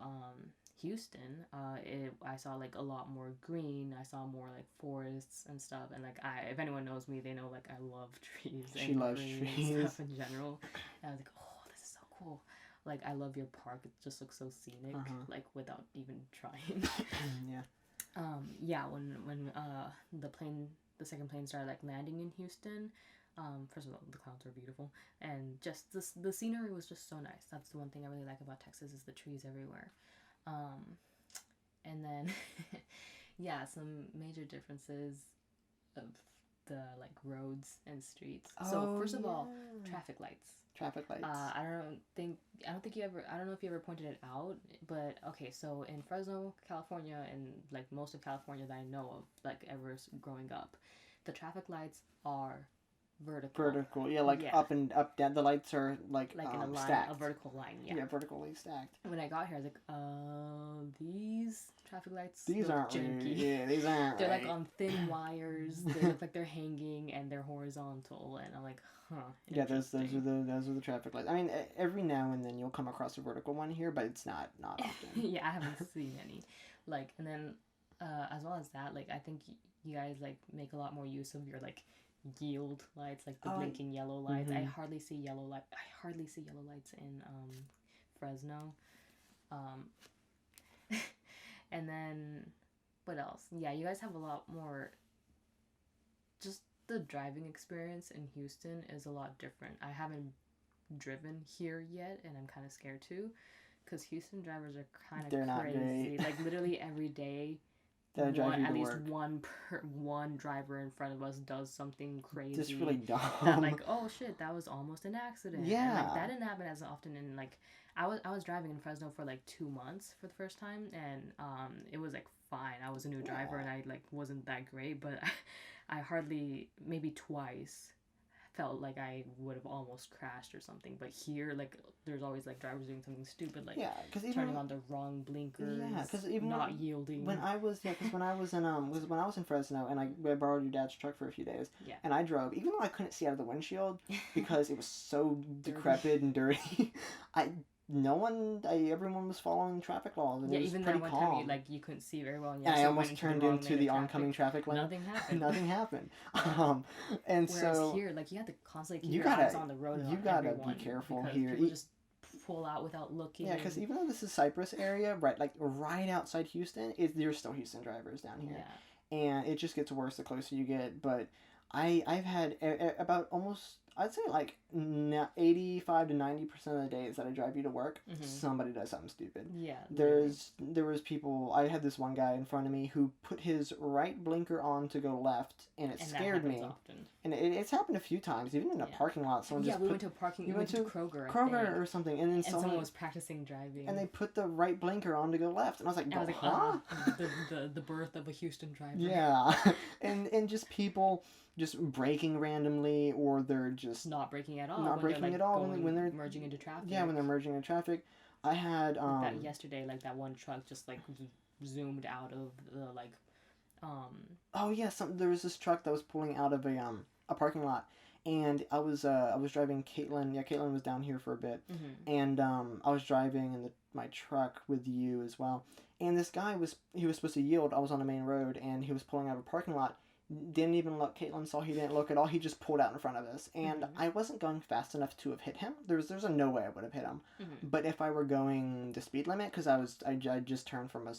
Houston, I saw like a lot more green. I saw more like forests and stuff. And like if anyone knows me, they know like I love trees. She and loves green trees. and stuff in general. And I was like, oh, this is so cool. Like I love your park. It just looks so scenic. Like without even trying. Yeah. Yeah. When the second plane started like landing in Houston. First of all, the clouds are beautiful, and just the scenery was just so nice. That's the one thing I really like about Texas is the trees everywhere. And then, yeah, some major differences of the like roads and streets. So first of all, traffic lights. Traffic lights. I don't think you ever. I don't know if you ever pointed it out, but okay. So in Fresno, California, and like most of California that I know of, like ever growing up, the traffic lights are vertical. Yeah, like up and up down. The lights are like in a line, stacked. a vertical line. Yeah, vertically stacked. When I got here, I was like, these traffic lights. These look aren't janky. really, yeah, these aren't. They're right. like on thin wires. They look like they're hanging and they're horizontal. And I'm like, huh. Yeah, those are the traffic lights. I mean, every now and then you'll come across a vertical one here, but it's not often. Yeah, I haven't seen any. Like, and then as well as that, like I think you guys like make a lot more use of your like yield lights, like the blinking yellow lights. I hardly see yellow lights in Fresno. And then what else? Yeah, you guys have a lot more. Just the driving experience in Houston is a lot different. I haven't driven here yet, and I'm kind of scared too, because Houston drivers are kind of crazy. Not great. Like literally every day. At least one driver in front of us does something crazy. Just really dumb. That like, oh shit, that was almost an accident. Yeah. And, like, that didn't happen as often. And like, I was driving in Fresno for like 2 months for the first time, and it was like fine. I was a new driver, and I like wasn't that great, but I hardly, maybe twice, felt like I would have almost crashed or something. But here, like, there's always like drivers doing something stupid, like turning on the wrong blinkers, because even not yielding. When I was in Fresno and I borrowed your dad's truck for a few days, and I drove, even though I couldn't see out of the windshield because it was so decrepit and dirty, everyone was following traffic laws, and it was even pretty that one calm. time you couldn't see very well, and I almost turned into the oncoming traffic lane. Nothing happened. Nothing happened. And whereas so here, like, you have to constantly keep your eyes on the road. And you gotta be careful here. People just pull out without looking. Yeah, because even though this is Cypress area, right outside Houston, there's still Houston drivers down here. Yeah. And it just gets worse the closer you get. But I've had about almost, I'd say like 85 to 90% of the days that I drive you to work, somebody does something stupid. Yeah. There was people, I had this one guy in front of me who put his right blinker on to go left, and it scared me. Often. And it's happened a few times, even in a parking lot. Someone we went to a parking, we went to Kroger. Kroger or something, and someone was practicing driving. And they put the right blinker on to go left, and I was like, huh? The birth of a Houston driver. Yeah. and just people just braking randomly, or they're just not braking at all. Not braking at all when they're merging into traffic. Yeah, when they're merging into traffic. I had that yesterday, like that one truck just like zoomed out of the like. Oh yeah, there was this truck that was pulling out of a parking lot, and I was driving Caitlin. Yeah, Caitlin was down here for a bit, and I was driving in my truck with you as well. And this guy was supposed to yield. I was on the main road, and he was pulling out of a parking lot. Didn't even look. Caitlin saw he didn't look at all. He just pulled out in front of us, and I wasn't going fast enough to have hit him. There's a no way I would have hit him. But if I were going the speed limit, because I just turned from an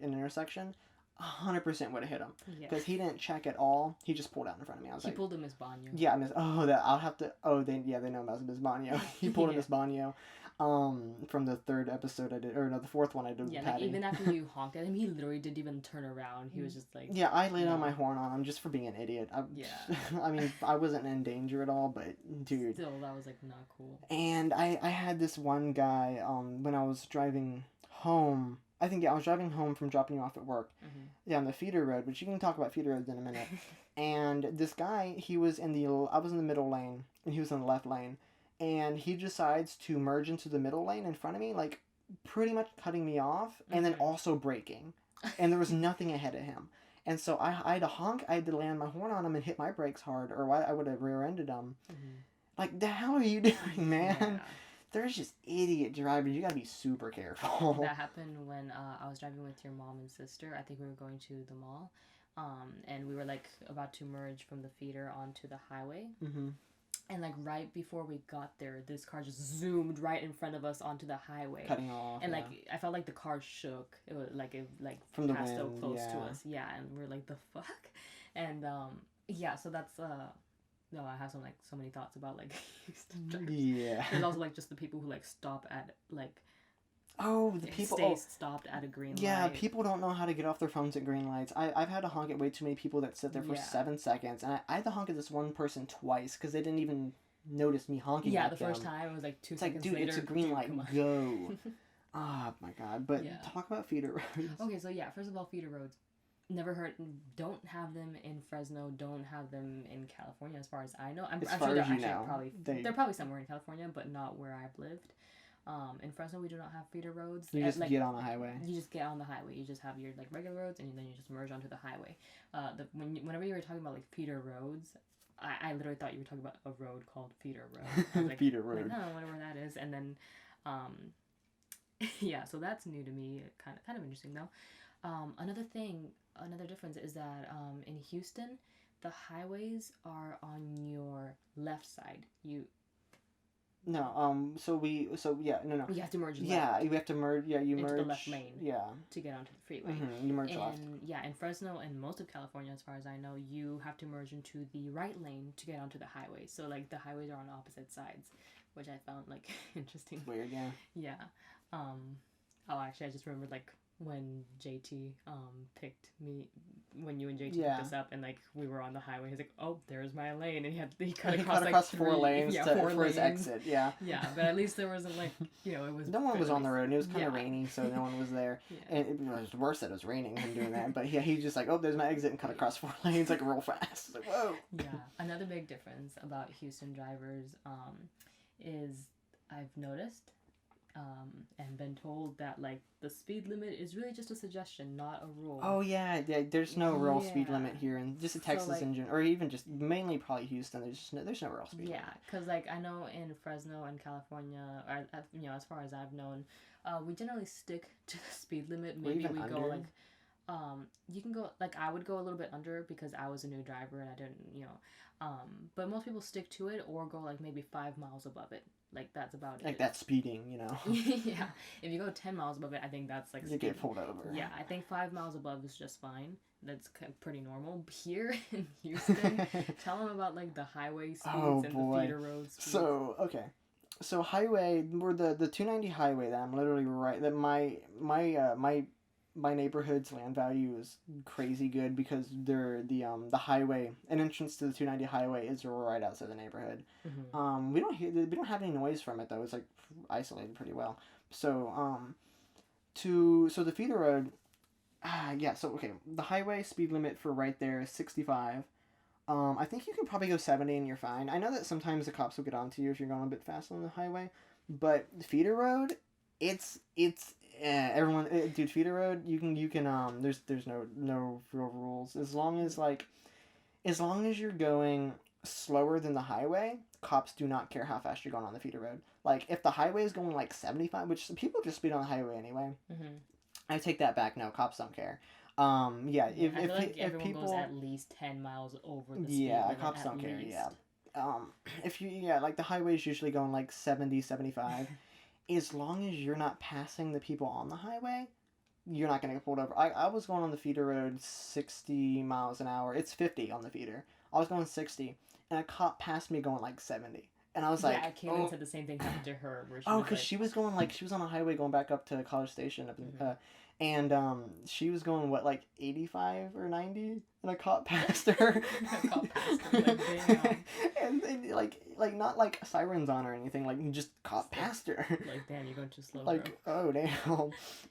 intersection, 100% would have hit him. Because he didn't check at all. He just pulled out in front of me. He pulled a Miss Banyo. Yeah, they know about Miss Banyo. He pulled a Miss Banyo. From the third episode I did, or no, the fourth one I did with Patty. Like even after you honked at him, he literally didn't even turn around. He was just like... Yeah, I laid on my horn on him just for being an idiot. I mean, I wasn't in danger at all, but dude... Still, that was, like, not cool. And I had this one guy, when I was driving home... I was driving home from dropping you off at work. On the feeder road, but you can talk about feeder roads in a minute. And this guy, I was in the middle lane, and he was in the left lane. And he decides to merge into the middle lane in front of me, like, pretty much cutting me off, and then also braking. And there was nothing ahead of him. And so I had to honk, I had to land my horn on him and hit my brakes hard, or I would have rear-ended him. Like, the hell are you doing, man? there's just idiot drivers. You gotta be super careful. That happened when I was driving with your mom and sister. I think we were going to the mall, and we were like about to merge from the feeder onto the highway. Mm-hmm. And like right before we got there, this car just zoomed right in front of us onto the highway, cutting off. And like I felt like the car shook. It was like it from the passed wind, so close to us. Yeah, and we're like, the fuck. And yeah, so that's no, I have so many thoughts about like Houston drivers. Yeah. There's also like just the people who like stop at like the people stopped at a green light. Yeah, people don't know how to get off their phones at green lights. I've had to honk at way too many people that sit there for 7 seconds, and I had to honk at this one person twice because they didn't even notice me honking. Yeah, at the them. first time it was like 2 it's seconds like, dude, later. it's a green light, go. Oh my god! But talk about feeder roads. Okay, so yeah, first of all, feeder roads. Never heard. Don't have them in Fresno. Don't have them in California, as far as I know. I'm sure they're actually they're probably somewhere in California, but not where I've lived. In Fresno, we do not have feeder roads. You just get on the highway. You just get on the highway. You just have your like regular roads, and then you just merge onto the highway. Whenever you were talking about like feeder roads, I literally thought you were talking about a road called Feeder Road. I was like, feeder road. Like, no, I wonder where that is. And then, yeah, so that's new to me. Kind of interesting though. Another difference is that in Houston, the highways are on your left side. No, You have to merge left. Yeah, you have to merge, you into merge. the left lane. Yeah. To get onto the freeway. Mm-hmm, you merge left. Yeah, in Fresno and most of California, as far as I know, you have to merge into the right lane to get onto the highway. So, like, the highways are on opposite sides, which I found, like, interesting. It's weird, yeah. Yeah. Actually, I just remembered, like, when JT picked me, when you and JT picked us up, and like we were on the highway, he's like, "Oh, there's my lane," and he cut across like 4 lanes for his exit. Yeah. Yeah, but at least there wasn't like it was. No one was on the road, and it was kind of rainy, so no one was there. And it was worse that it was raining him doing that. But yeah, he just like, "Oh, there's my exit," and cut across 4 lanes like real fast. It's like, whoa. Yeah. Another big difference about Houston drivers is I've noticed. And been told that like the speed limit is really just a suggestion, not a rule. Oh yeah, there's no real speed limit here, and just a Texas engine, or even just mainly probably Houston. There's no real speed. Yeah, because like I know in Fresno and California, or as far as I've known, we generally stick to the speed limit. Maybe we go like, you can go like I would go a little bit under because I was a new driver and I didn't, but most people stick to it or go like maybe 5 miles above it. Like, that's about it. Like, that's speeding, Yeah. If you go 10 miles above it, I think that's, like, you get pulled over. Yeah, I think 5 miles above is just fine. That's pretty normal. Here in Houston, tell them about, like, the highway speeds and the feeder road speeds. So, okay. So, highway, we're the 290 highway that I'm literally right, that my neighborhood's land value is crazy good because the highway, an entrance to the 290 highway is right outside the neighborhood. Mm-hmm. We don't have any noise from it though. It's like isolated pretty well. So so the feeder road, the highway speed limit for right there is 65. I think you can probably go 70 and you're fine. I know that sometimes the cops will get onto you if you're going a bit fast on the highway, but the feeder road, it's everyone, dude, feeder road, you can there's no real rules as long as you're going slower than the highway. Cops do not care how fast you're going on the feeder road. Like if the highway is going like 75, which people just speed on the highway anyway. Mm-hmm. I take that back. No, cops don't care. If everyone people goes at least 10 miles over the speed limit, cops don't care. Yeah. Like the highway is usually going like 70, 75. As long as you're not passing the people on the highway, you're not going to get pulled over. I was going on the feeder road 60 miles an hour. It's 50 on the feeder. I was going 60, and a cop passed me going like 70. And I was like... Yeah, Caitlin said the same thing happened to her. Because she was going like... She was on a highway going back up to College Station. And she was going, what, like 85 or 90? And a cop passed her. And like not like sirens on or anything, like just cop passed her. Like, damn, you're going too slow. Like, bro. Oh damn.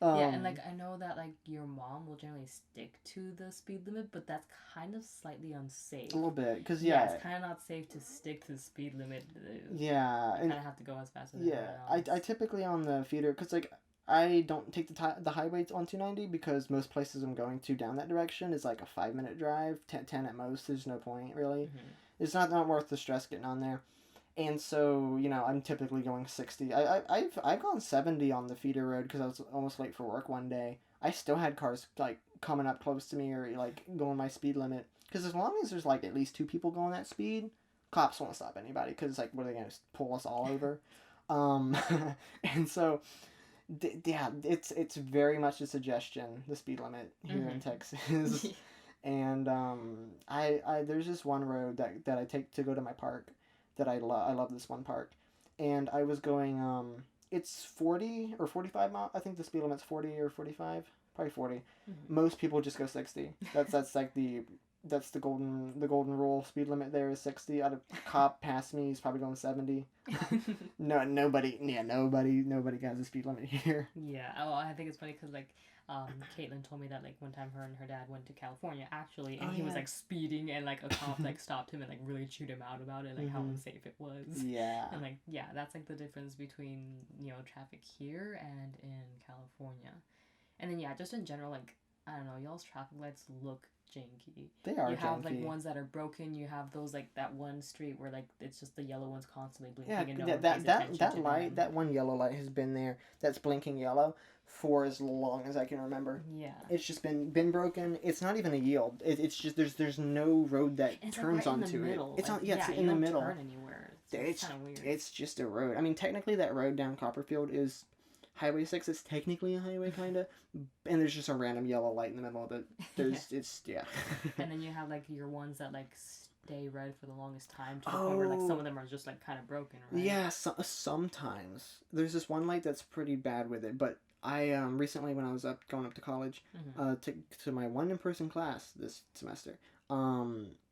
Yeah, and like I know that like your mom will generally stick to the speed limit, but that's kind of slightly unsafe. A little bit, because it's kind of not safe to stick to the speed limit. Yeah, you kind of have to go as fast as everyone else. I typically on the feeder, because like I don't take the highway on 290 because most places I'm going to down that direction is like a 5-minute drive, 10 at most. There's no point really. Mm-hmm. It's not worth the stress getting on there. And so, I'm typically going 60. I've gone 70 on the feeder road because I was almost late for work one day. I still had cars like coming up close to me or like going my speed limit. Because as long as there's like at least two people going that speed, cops won't stop anybody. Because like, what are they gonna pull us all over? Um, and so, yeah, it's very much a suggestion, the speed limit here in Texas. And I there's this one road that I take to go to my park that I love. I love this one park, and I was going. It's 40 or 45 mile. I think the speed limit's 40 or 45. Probably 40. Most people just go 60. That's like that's the golden rule. Speed limit there is 60. A cop passed me. He's probably going 70. Nobody has a speed limit here. Yeah. Oh, I think it's funny because like Caitlin told me that like one time her and her dad went to California actually, and he was like speeding, and like a cop like stopped him and like really chewed him out about it, like how unsafe it was. Yeah. And like that's like the difference between traffic here and in California, and then just in general, like I don't know, y'all's traffic lights look janky. They are. You have janky. like ones that are broken. You have those like that one street where like it's just the yellow ones constantly blinking. Yeah, and no that light, that one yellow light has been there. That's blinking yellow for as long as I can remember. Yeah, it's just been broken. It's not even a yield. It's just there's no road that turns like right onto it. It's like, it's in the middle. Turn anywhere. It's kind of weird. It's just a road. I mean, technically that road down Copperfield is Highway 6. It's technically a highway, kind of, and there's just a random yellow light in the middle of it. It's And then you have like your ones that like stay red for the longest time to the point where like some of them are just like kind of broken, right? Yeah, sometimes there's this one light that's pretty bad with it, but I recently when I was going up to college, to my one in-person class this semester,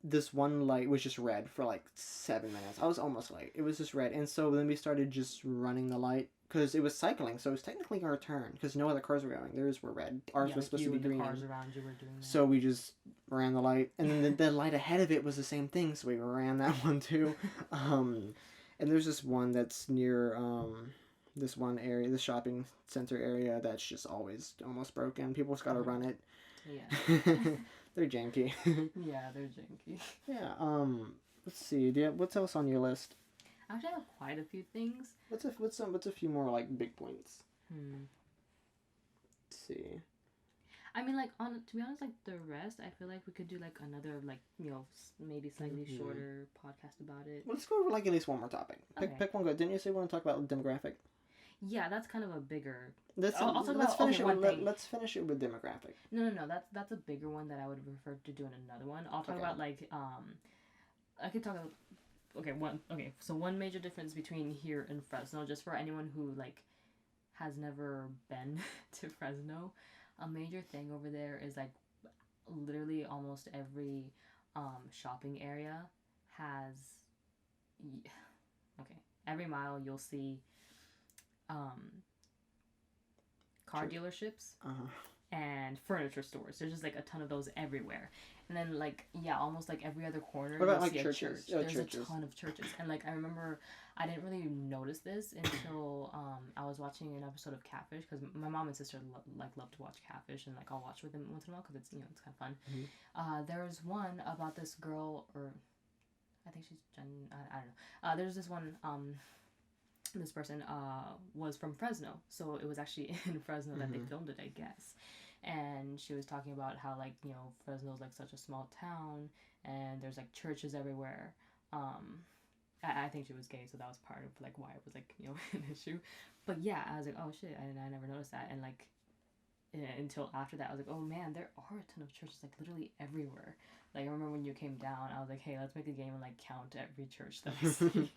this one light was just red for like 7 minutes. I was almost late. It was just red, and so then we started just running the light because it was cycling, so it was technically our turn because no other cars were going. Theirs were red. Ours was supposed to be green. The cars around you were doing that. So we just ran the light, and then the light ahead of it was the same thing, so we ran that one too. And there's this one that's near this one area, the shopping center area, that's just always almost broken. People just gotta run it. Yeah. They're janky. Yeah, they're janky. Yeah. Let's see. What's else on your list? I actually have quite a few things. What's a few more like big points? Let's see. I mean, like to be honest, like the rest, I feel like we could do like another like maybe slightly shorter podcast about it. Let's go over like at least one more topic. Pick one good. Didn't you say you want to talk about demographic? Yeah, that's kind of a bigger. Let's finish it with demographic. No. That's a bigger one that I would prefer to do in another one. I'll talk about like I could talk about. So one major difference between here and Fresno, just for anyone who like has never been to Fresno, a major thing over there is like literally almost every shopping area has every mile you'll see car dealerships and furniture stores. There's just like a ton of those everywhere. And then like almost like every other corner what about like see churches? A church. There's a ton of churches. And like I remember I didn't really notice this until I was watching an episode of Catfish because my mom and sister love to watch Catfish, and like I'll watch with them once in a while because it's it's kind of fun. There was one about this girl, or I think she's Jen. I don't know. There's this one. This person was from Fresno, so it was actually in Fresno that they filmed it, I guess. And she was talking about how like Fresno's like such a small town, and there's like churches everywhere. I think she was gay, so that was part of like why it was like an issue. But yeah, I was like, oh shit, I never noticed that. And like until after that, I was like, oh man, there are a ton of churches like literally everywhere. Like I remember when you came down, I was like, hey, let's make a game and like count every church that we see.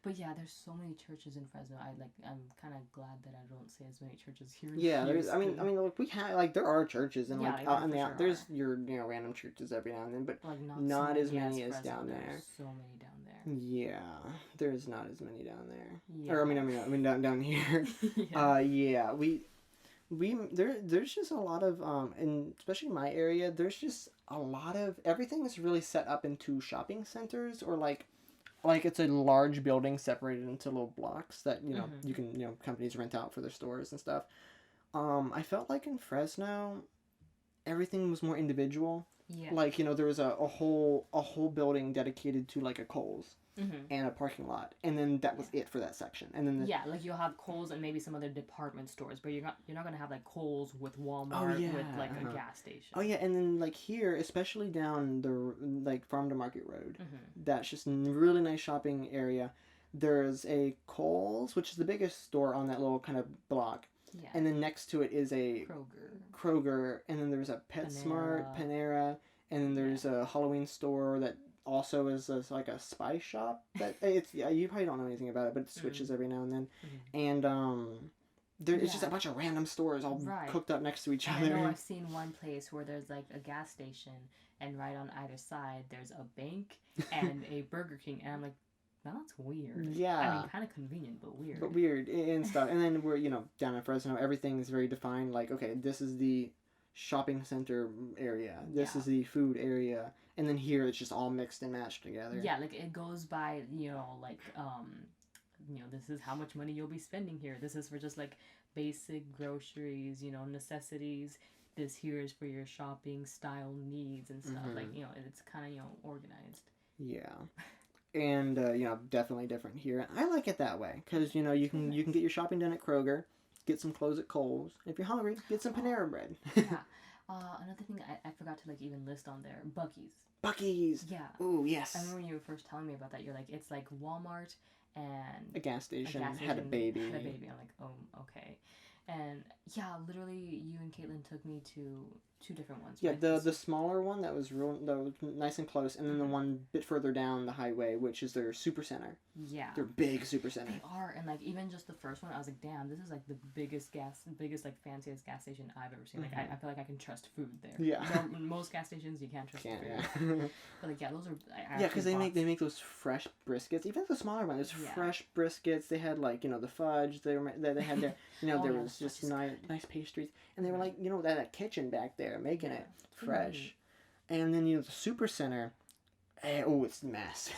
But yeah, there's so many churches in Fresno. I'm kind of glad that I don't see as many churches here. Yeah, there's. I mean, look, we have like there are churches and like there's your random churches every now and then, but like not as many as down there. There's so many down there. Yeah, there's not as many down there. Yeah. Or I mean down here. There's just a lot of and especially in my area, there's just a lot of everything is really set up into shopping centers or like it's a large building separated into little blocks that you can companies rent out for their stores and stuff. I felt like in Fresno everything was more individual. Yeah. Like, there was a whole building dedicated to like a Kohl's. And a parking lot, and then that was it for that section. And then like you'll have Kohl's and maybe some other department stores, but you're not gonna have like Kohl's with Walmart with like a gas station. Oh yeah, and then like here, especially down the like Farm to Market Road, that's just a really nice shopping area. There's a Kohl's, which is the biggest store on that little kind of block. Yeah. And then next to it is a Kroger, and then there's a PetSmart, Panera, and then there's a Halloween store that also is like a spice shop. That it's you probably don't know anything about it, but it switches every now and then. And it's just a bunch of random stores all cooked up next to each other. I know I've seen one place where there's like a gas station, and right on either side there's a bank and a Burger King, and I'm like, that's weird. Yeah. I mean, kind of convenient, but weird. But weird and stuff. And then we're down in Fresno, everything is very defined. Like, okay, this is the shopping center area. This is the food area. And then here it's just all mixed and matched together. Yeah, like it goes by, like, this is how much money you'll be spending here. This is for just like basic groceries, necessities. This here is for your shopping style needs and stuff. Like, it's kind of, organized. Yeah. And, definitely different here. I like it that way because, you can get your shopping done at Kroger, get some clothes at Kohl's. If you're hungry, get some Panera bread. Yeah. Another thing I forgot to like even list on there, Buc-ee's. Yeah. Ooh, yes. I remember when you were first telling me about that. You're like, it's like Walmart and a gas station had a baby. I'm like, oh, okay. And yeah, literally, you and Caitlin took me to two different ones. Yeah, right? the smaller one that was nice and close, and then the one bit further down the highway, which is their super center. Yeah, their big super center. They are, and like even just the first one, I was like, damn, this is like the biggest like fanciest gas station I've ever seen. Like I feel like I can trust food there. Yeah, most gas stations you can't trust food. Yeah. But like those are because they make those fresh briskets. Even the smaller one, there's fresh briskets. They had like the fudge they had there. There was just nice pastries, and they were like that kitchen back there making it fresh. And then the super center, it's a mess.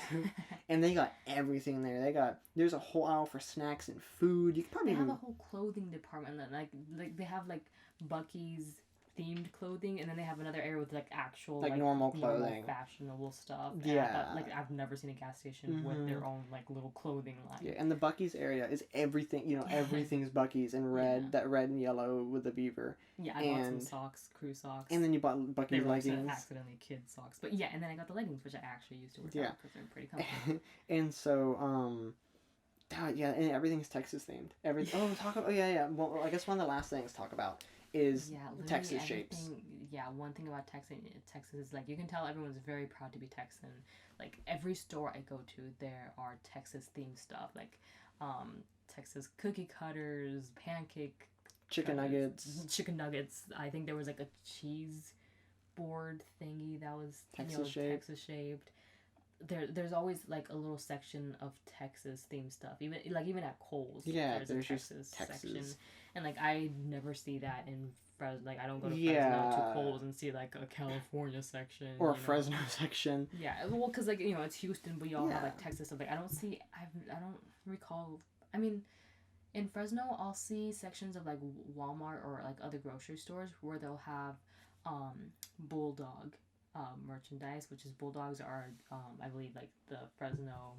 And they got everything there. There's a whole aisle for snacks and food. You could probably have a whole clothing department that like they have like Buc-ee's themed clothing, and then they have another area with like actual like normal clothing, fashionable stuff. Yeah, like I've never seen a gas station with their own like little clothing line. Yeah, and the Buc-ee's area is everything. Everything's Buc-ee's in red, that red and yellow with the beaver. Yeah, I bought some socks, crew socks. And then you bought Buc-ee's leggings. Accidentally kid socks, but yeah, and then I got the leggings, which I actually used to wear because they're pretty comfortable. And so, and everything's Texas themed. Well, I guess one of the last things to talk about is Texas shapes. Yeah, one thing about Texas is like you can tell everyone's very proud to be Texan. Like every store I go to, there are Texas themed stuff like Texas cookie cutters, pancake, chicken nuggets. I think there was like a cheese board thingy that was Texas shaped. There's always like a little section of Texas themed stuff. Even at Kohl's, there's a Texas section, and like I never see that in Fresno. Like I don't go to Fresno to Kohl's and see like a California section or a Fresno section. Yeah, well, because like it's Houston, but y'all have like Texas stuff. Like I don't recall. I mean, in Fresno, I'll see sections of like Walmart or like other grocery stores where they'll have Bulldog merchandise, which is Bulldogs are I believe like the Fresno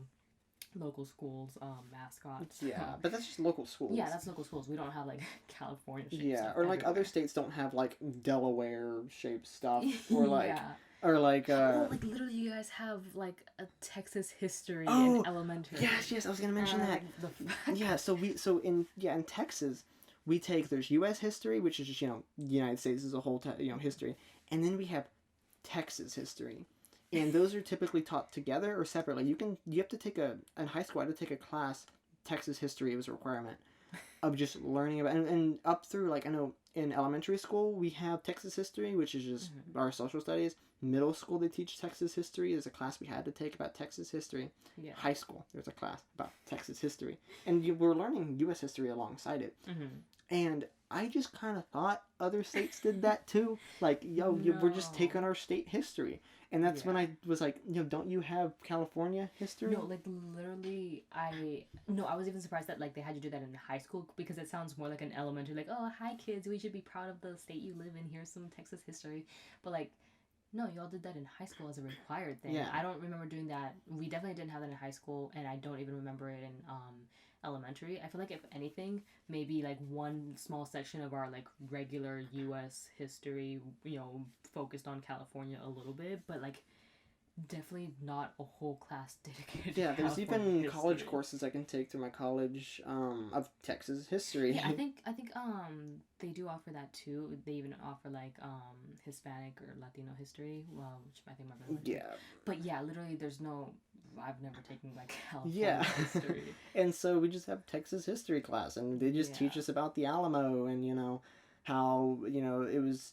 local schools mascots. Yeah, but that's just local schools. Yeah, that's local schools. We don't have like California shaped stuff or like everywhere. other states don't have like Delaware shaped stuff or like or like like literally you guys have like a Texas history in elementary. Yes, I was gonna mention that. In Texas there's U.S. history, which is just the United States as a whole history, and then we have Texas history, and those are typically taught together or separately. You have to take in high school I had to take a class Texas history. It was a requirement of just learning about and up through like I know in elementary school we have Texas history, which is just our social studies. Middle school they teach Texas history as a class we had to take about Texas history. High school there's a class about Texas history, and we're learning U.S. history alongside it. And I just kind of thought other states did that too. Like, we're just taking our state history. And that's when I was like, don't you have California history? No, like literally, I was even surprised that like they had you do that in high school because it sounds more like an elementary, like, oh, hi kids, we should be proud of the state you live in. Here's some Texas history. But like, No, y'all did that in high school as a required thing. Yeah. I don't remember doing that. We definitely didn't have that in high school, and I don't even remember it in elementary. I feel like if anything, maybe like one small section of our like regular U.S. history, focused on California a little bit, but like definitely not a whole class dedicated. Yeah, to there's California even history. college courses I can take through my college of Texas history. Yeah, I think they do offer that too. They even offer like Hispanic or Latino history, well, which I think my brother did. Yeah. But yeah, literally, there's no. I've never taken like California Yeah. history. And so we just have Texas history class, and they just teach us about the Alamo and how it was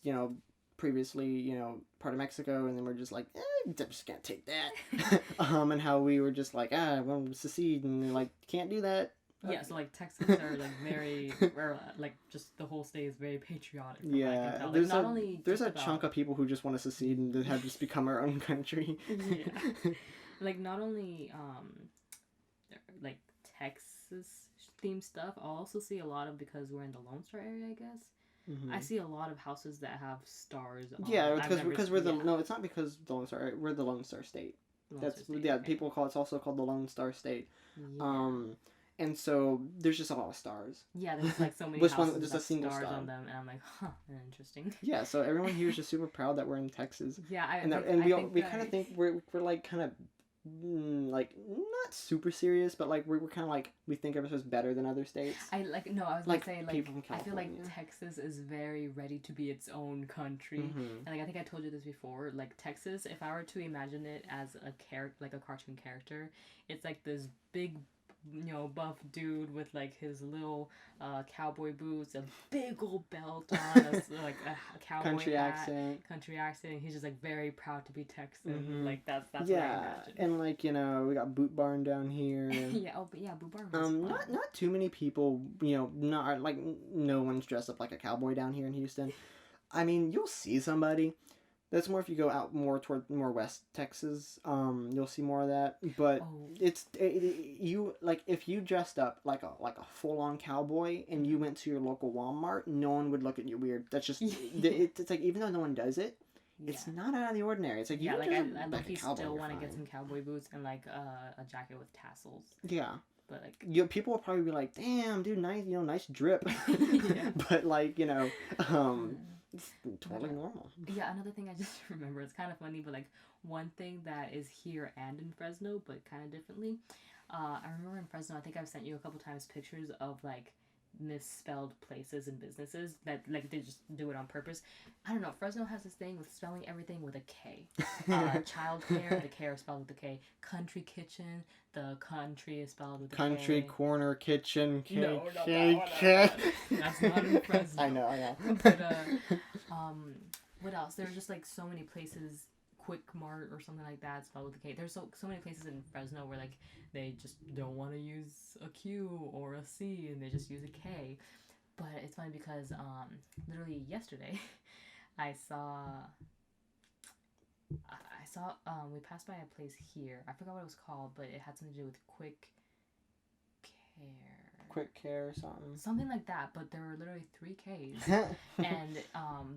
previously part of Mexico, and then we're just like, I'm just can't take that. And how we were just like, we'll secede, and they're like, can't do that. Yeah, so like Texans are like very, or like just the whole state is very patriotic. Yeah, like, there's a chunk of people who just want to secede and have just become our own country. Yeah, like not only like Texas themed stuff. I'll also see a lot of, because we're in the Lone Star area, I guess. Mm-hmm. I see a lot of houses that have stars on. Yeah, because we're no, it's not because the Lone Star. We're the Lone Star State. Okay. People call it's also called the Lone Star State. Yeah. And so there's just a lot of stars. Yeah, there's like so many houses with just a single stars on them, and I'm like, interesting. Yeah, so everyone here is just super proud that we're in Texas. Yeah, we kind of think we're like kind of like not super serious, but like we're kind of like we think of us as better than other states. I was gonna say like I feel like Texas is very ready to be its own country, and like I think I told you this before. Like Texas, if I were to imagine it as a character, like a cartoon character, it's like this big, buff dude with like his little cowboy boots, a big old belt on, like a cowboy country hat, accent. He's just like very proud to be Texan. Mm-hmm. Like that's what I imagine. And like we got Boot Barn down here. Boot Barn was fun. Not too many people. Not like no one's dressed up like a cowboy down here in Houston. I mean, you'll see somebody. That's more if you go out more toward more West Texas. You'll see more of that. But you like if you dressed up like a full on cowboy and you went to your local Walmart, no one would look at you weird. That's just it's like even though no one does it, it's not out of the ordinary. It's like I still want to get some cowboy boots and like a jacket with tassels. Yeah. But like people will probably be like, "Damn, dude, nice drip." But like it's totally normal. Yeah, another thing I just remember, it's kind of funny, but like one thing that is here and in Fresno, but kind of differently. I remember in Fresno, I think I've sent you a couple times pictures of like misspelled places and businesses that like they just do it on purpose. I don't know. Fresno has this thing with spelling everything with a K. Child care, the care is spelled with a K. Country kitchen, the country is spelled with a K. Country corner kitchen, K. No, not K. that one. That's not in Fresno. I know. But what else? There are just like so many places. Quick Mart or something like that spelled with a K. There's so many places in Fresno where like they just don't want to use a Q or a C and they just use a K. But it's funny because literally yesterday I saw we passed by a place here. I forgot what it was called, but it had something to do with Quick Care or something. Something like that, but there were literally 3 Ks. And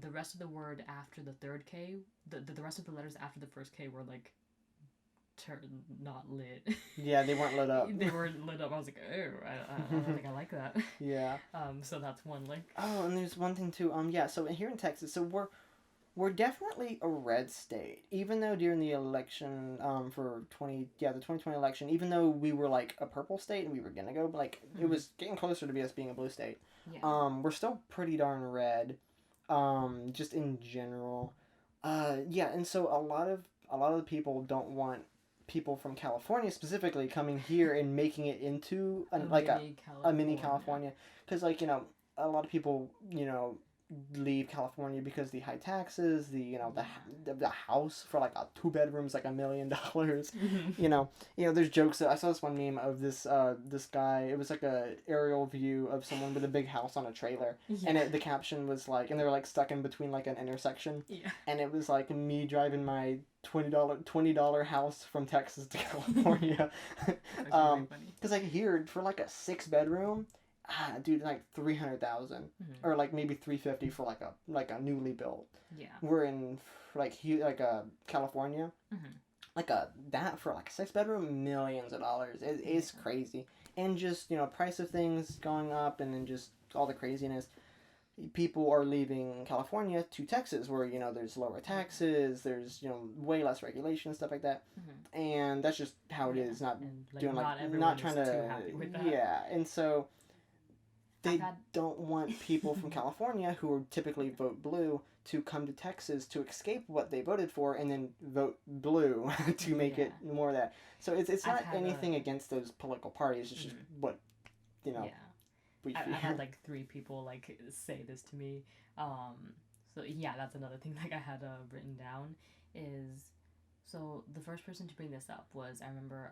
the rest of the word after the third K, the rest of the letters after the first K were like not lit. Yeah, they weren't lit up. They weren't lit up. I was like, oh, I don't think I like that. Yeah. So that's one like. Oh, and there's one thing too. So here in Texas, so we're definitely a red state. Even though during the election, the 2020 election, even though we were like a purple state and we were gonna go, but like it was getting closer to us being a blue state. Yeah. We're still pretty darn red. Just in general. And so a lot of the people don't want people from California specifically coming here and making it into a mini California, because like a lot of people leave California because the high taxes, the house for like a 2 bedrooms like $1 million. There's jokes. I saw this one meme of this guy. It was like a aerial view of someone with a big house on a trailer, and the caption was like, and they were like stuck in between like an intersection, and it was like me driving my $20 house from Texas to California. Because like here for like a 6 bedroom. dude, like 300,000 or like maybe 350 for like a newly built. Yeah. We're in like California. Like that for like a 6-bedroom, millions of dollars. It's crazy. And just, price of things going up, and then just all the craziness. People are leaving California to Texas, where there's lower taxes, there's way less regulation, stuff like that, and that's just how it is. Not and, doing not trying to too happy with that. Yeah, and so they don't want people from California who would typically vote blue to come to Texas to escape what they voted for and then vote blue to make it more of that. So it's not anything against those political parties. It's just what Yeah. I've had like 3 people like say this to me. So yeah, that's another thing like I had written down is, so the first person to bring this up was, I remember,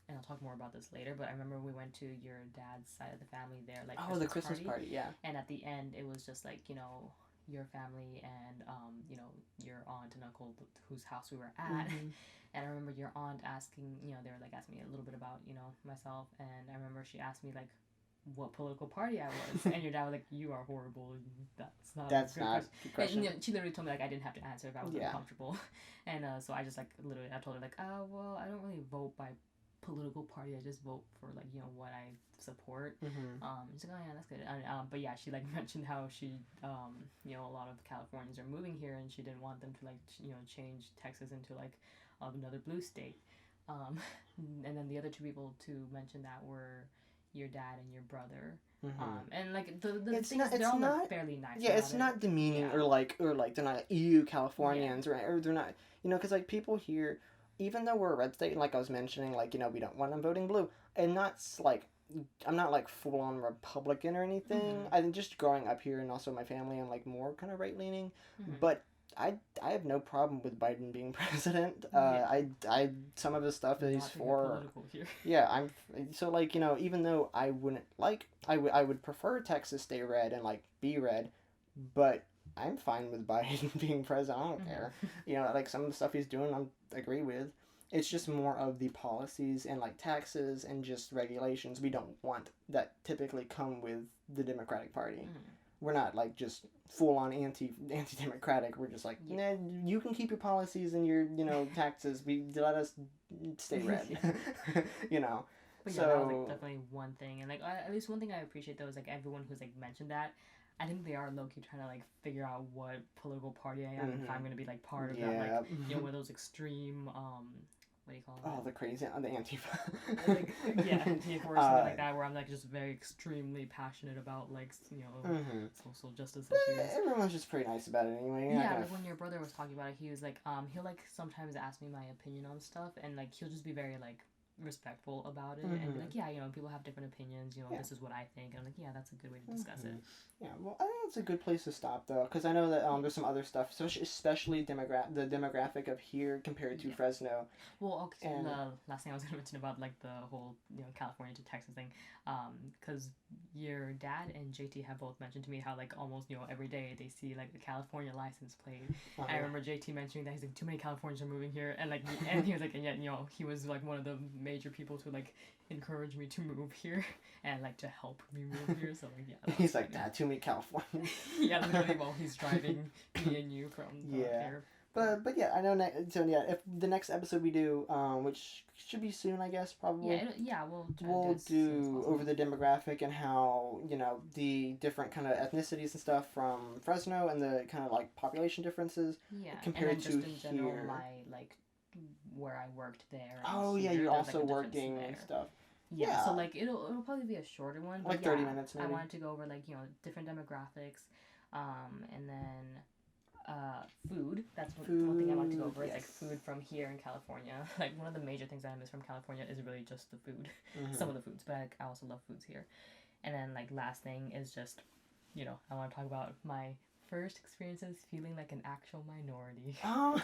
and I'll talk more about this later, but I remember we went to your dad's side of the family there, like the Christmas party, yeah. And at the end, it was just like, your family and your aunt and uncle whose house we were at. And I remember your aunt asking, they were like asking me a little bit about myself, and I remember she asked me like what political party I was, and your dad was like, "You are horrible. That's not a good question." And, she literally told me like I didn't have to answer if I was uncomfortable, and so I just like literally I told her like, well, I don't really vote by political party. I just vote for like what I support. She's like, oh yeah, that's good. And, but yeah, she like mentioned how she a lot of Californians are moving here, and she didn't want them to like change Texas into like another blue state. And then the other 2 people to mention that were your dad and your brother. And like the things, they're all like fairly nice. Yeah, it's not demeaning or like they're not EU Californians or they're not, because like people here, even though we're a red state, and like I was mentioning, like we don't want them voting blue, and that's like, I'm not like full on Republican or anything. I think just growing up here and also my family, I'm like more kind of right leaning, but I have no problem with Biden being president. I some of the stuff that he's for. Here. Yeah, I'm so like even though I wouldn't like I would prefer Texas stay red and like be red, but I'm fine with Biden being president. I don't care. Like some of the stuff he's doing, I agree with. It's just more of the policies and like taxes and just regulations we don't want that typically come with the Democratic Party. We're not like just full on anti-democratic. We're just like, nah, you can keep your policies and your taxes. Let us stay red. But yeah, that was like definitely one thing, and like at least one thing I appreciate though is like everyone who's like mentioned that, I think they are low-key trying to like figure out what political party I am, if I'm gonna be like part of that, like one of those extreme what do you call it? Oh, the crazy, the Antifa. Like, Antifa or something like that, where I'm like just very extremely passionate about like social justice issues. Everyone's just pretty nice about it anyway. Yeah, like when your brother was talking about it, he was like, he'll like sometimes ask me my opinion on stuff, and like he'll just be very like respectful about it, and be like, yeah, people have different opinions. This is what I think, and I'm like, yeah, that's a good way to discuss it. Yeah, well, I think it's a good place to stop though, because I know that there's some other stuff, so especially the demographic of here compared to Fresno. Well, okay, and the last thing I was going to mention about like the whole California to Texas thing, because your dad and JT have both mentioned to me how like almost every day they see like the California license plate. I remember JT mentioning that he's like, too many Californians are moving here, and like and he was like, and yet he was like one of the major people to like encourage me to move here and like to help me move here. So like he's like, Dad, too many Californians. Yeah, literally while he's driving me and you from here. But yeah, I know. So yeah, if the next episode we do, which should be soon, I guess, probably. We'll do over the demographic and how the different kind of ethnicities and stuff from Fresno and the kind of like population differences. Yeah, compared and then to just in here. general, my like where I worked there. Oh yeah, you're also like working and stuff. Yeah, so like it'll probably be a shorter one. Like 30 minutes maybe. I wanted to go over like different demographics, and then food. That's one thing I want to go over. Is like food from here in California. Like one of the major things that I miss from California is really just the food. Some of the foods, but I also love foods here. And then like last thing is just I want to talk about my first experiences feeling like an actual minority. Oh.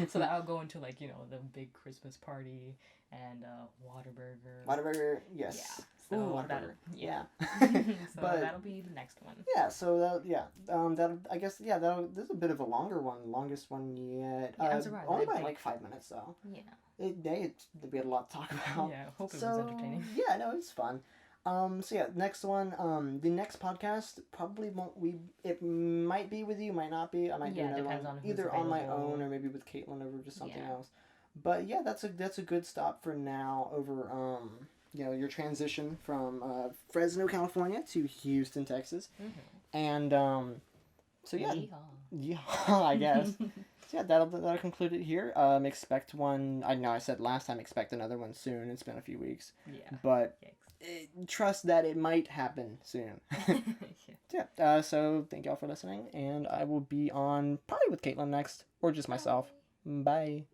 So that I'll go into like the big Christmas party and Whataburger. Whataburger, yes. Yeah. So Whataburger. Yeah. So but, that'll be the next one. Yeah. So that I guess this is a bit of a longer one, longest one yet. I'm surprised. Only by like 5 minutes though. Yeah. We had a lot to talk about. Yeah. I hope it was entertaining. Yeah. No, it's fun. So yeah, next one. The next podcast probably won't. It might be with you, might not be. I might do another one on either on my own or maybe with Caitlin over just something else. But yeah, that's a good stop for now. Over your transition from Fresno, California to Houston, Texas, and so yeah, I guess. So yeah, that'll conclude it here. Expect one. I know I said last time expect another one soon. It's been a few weeks. Yeah. But trust that it might happen soon. Yeah. So thank y'all for listening, and I will be on probably with Caitlin next, or just myself. Bye.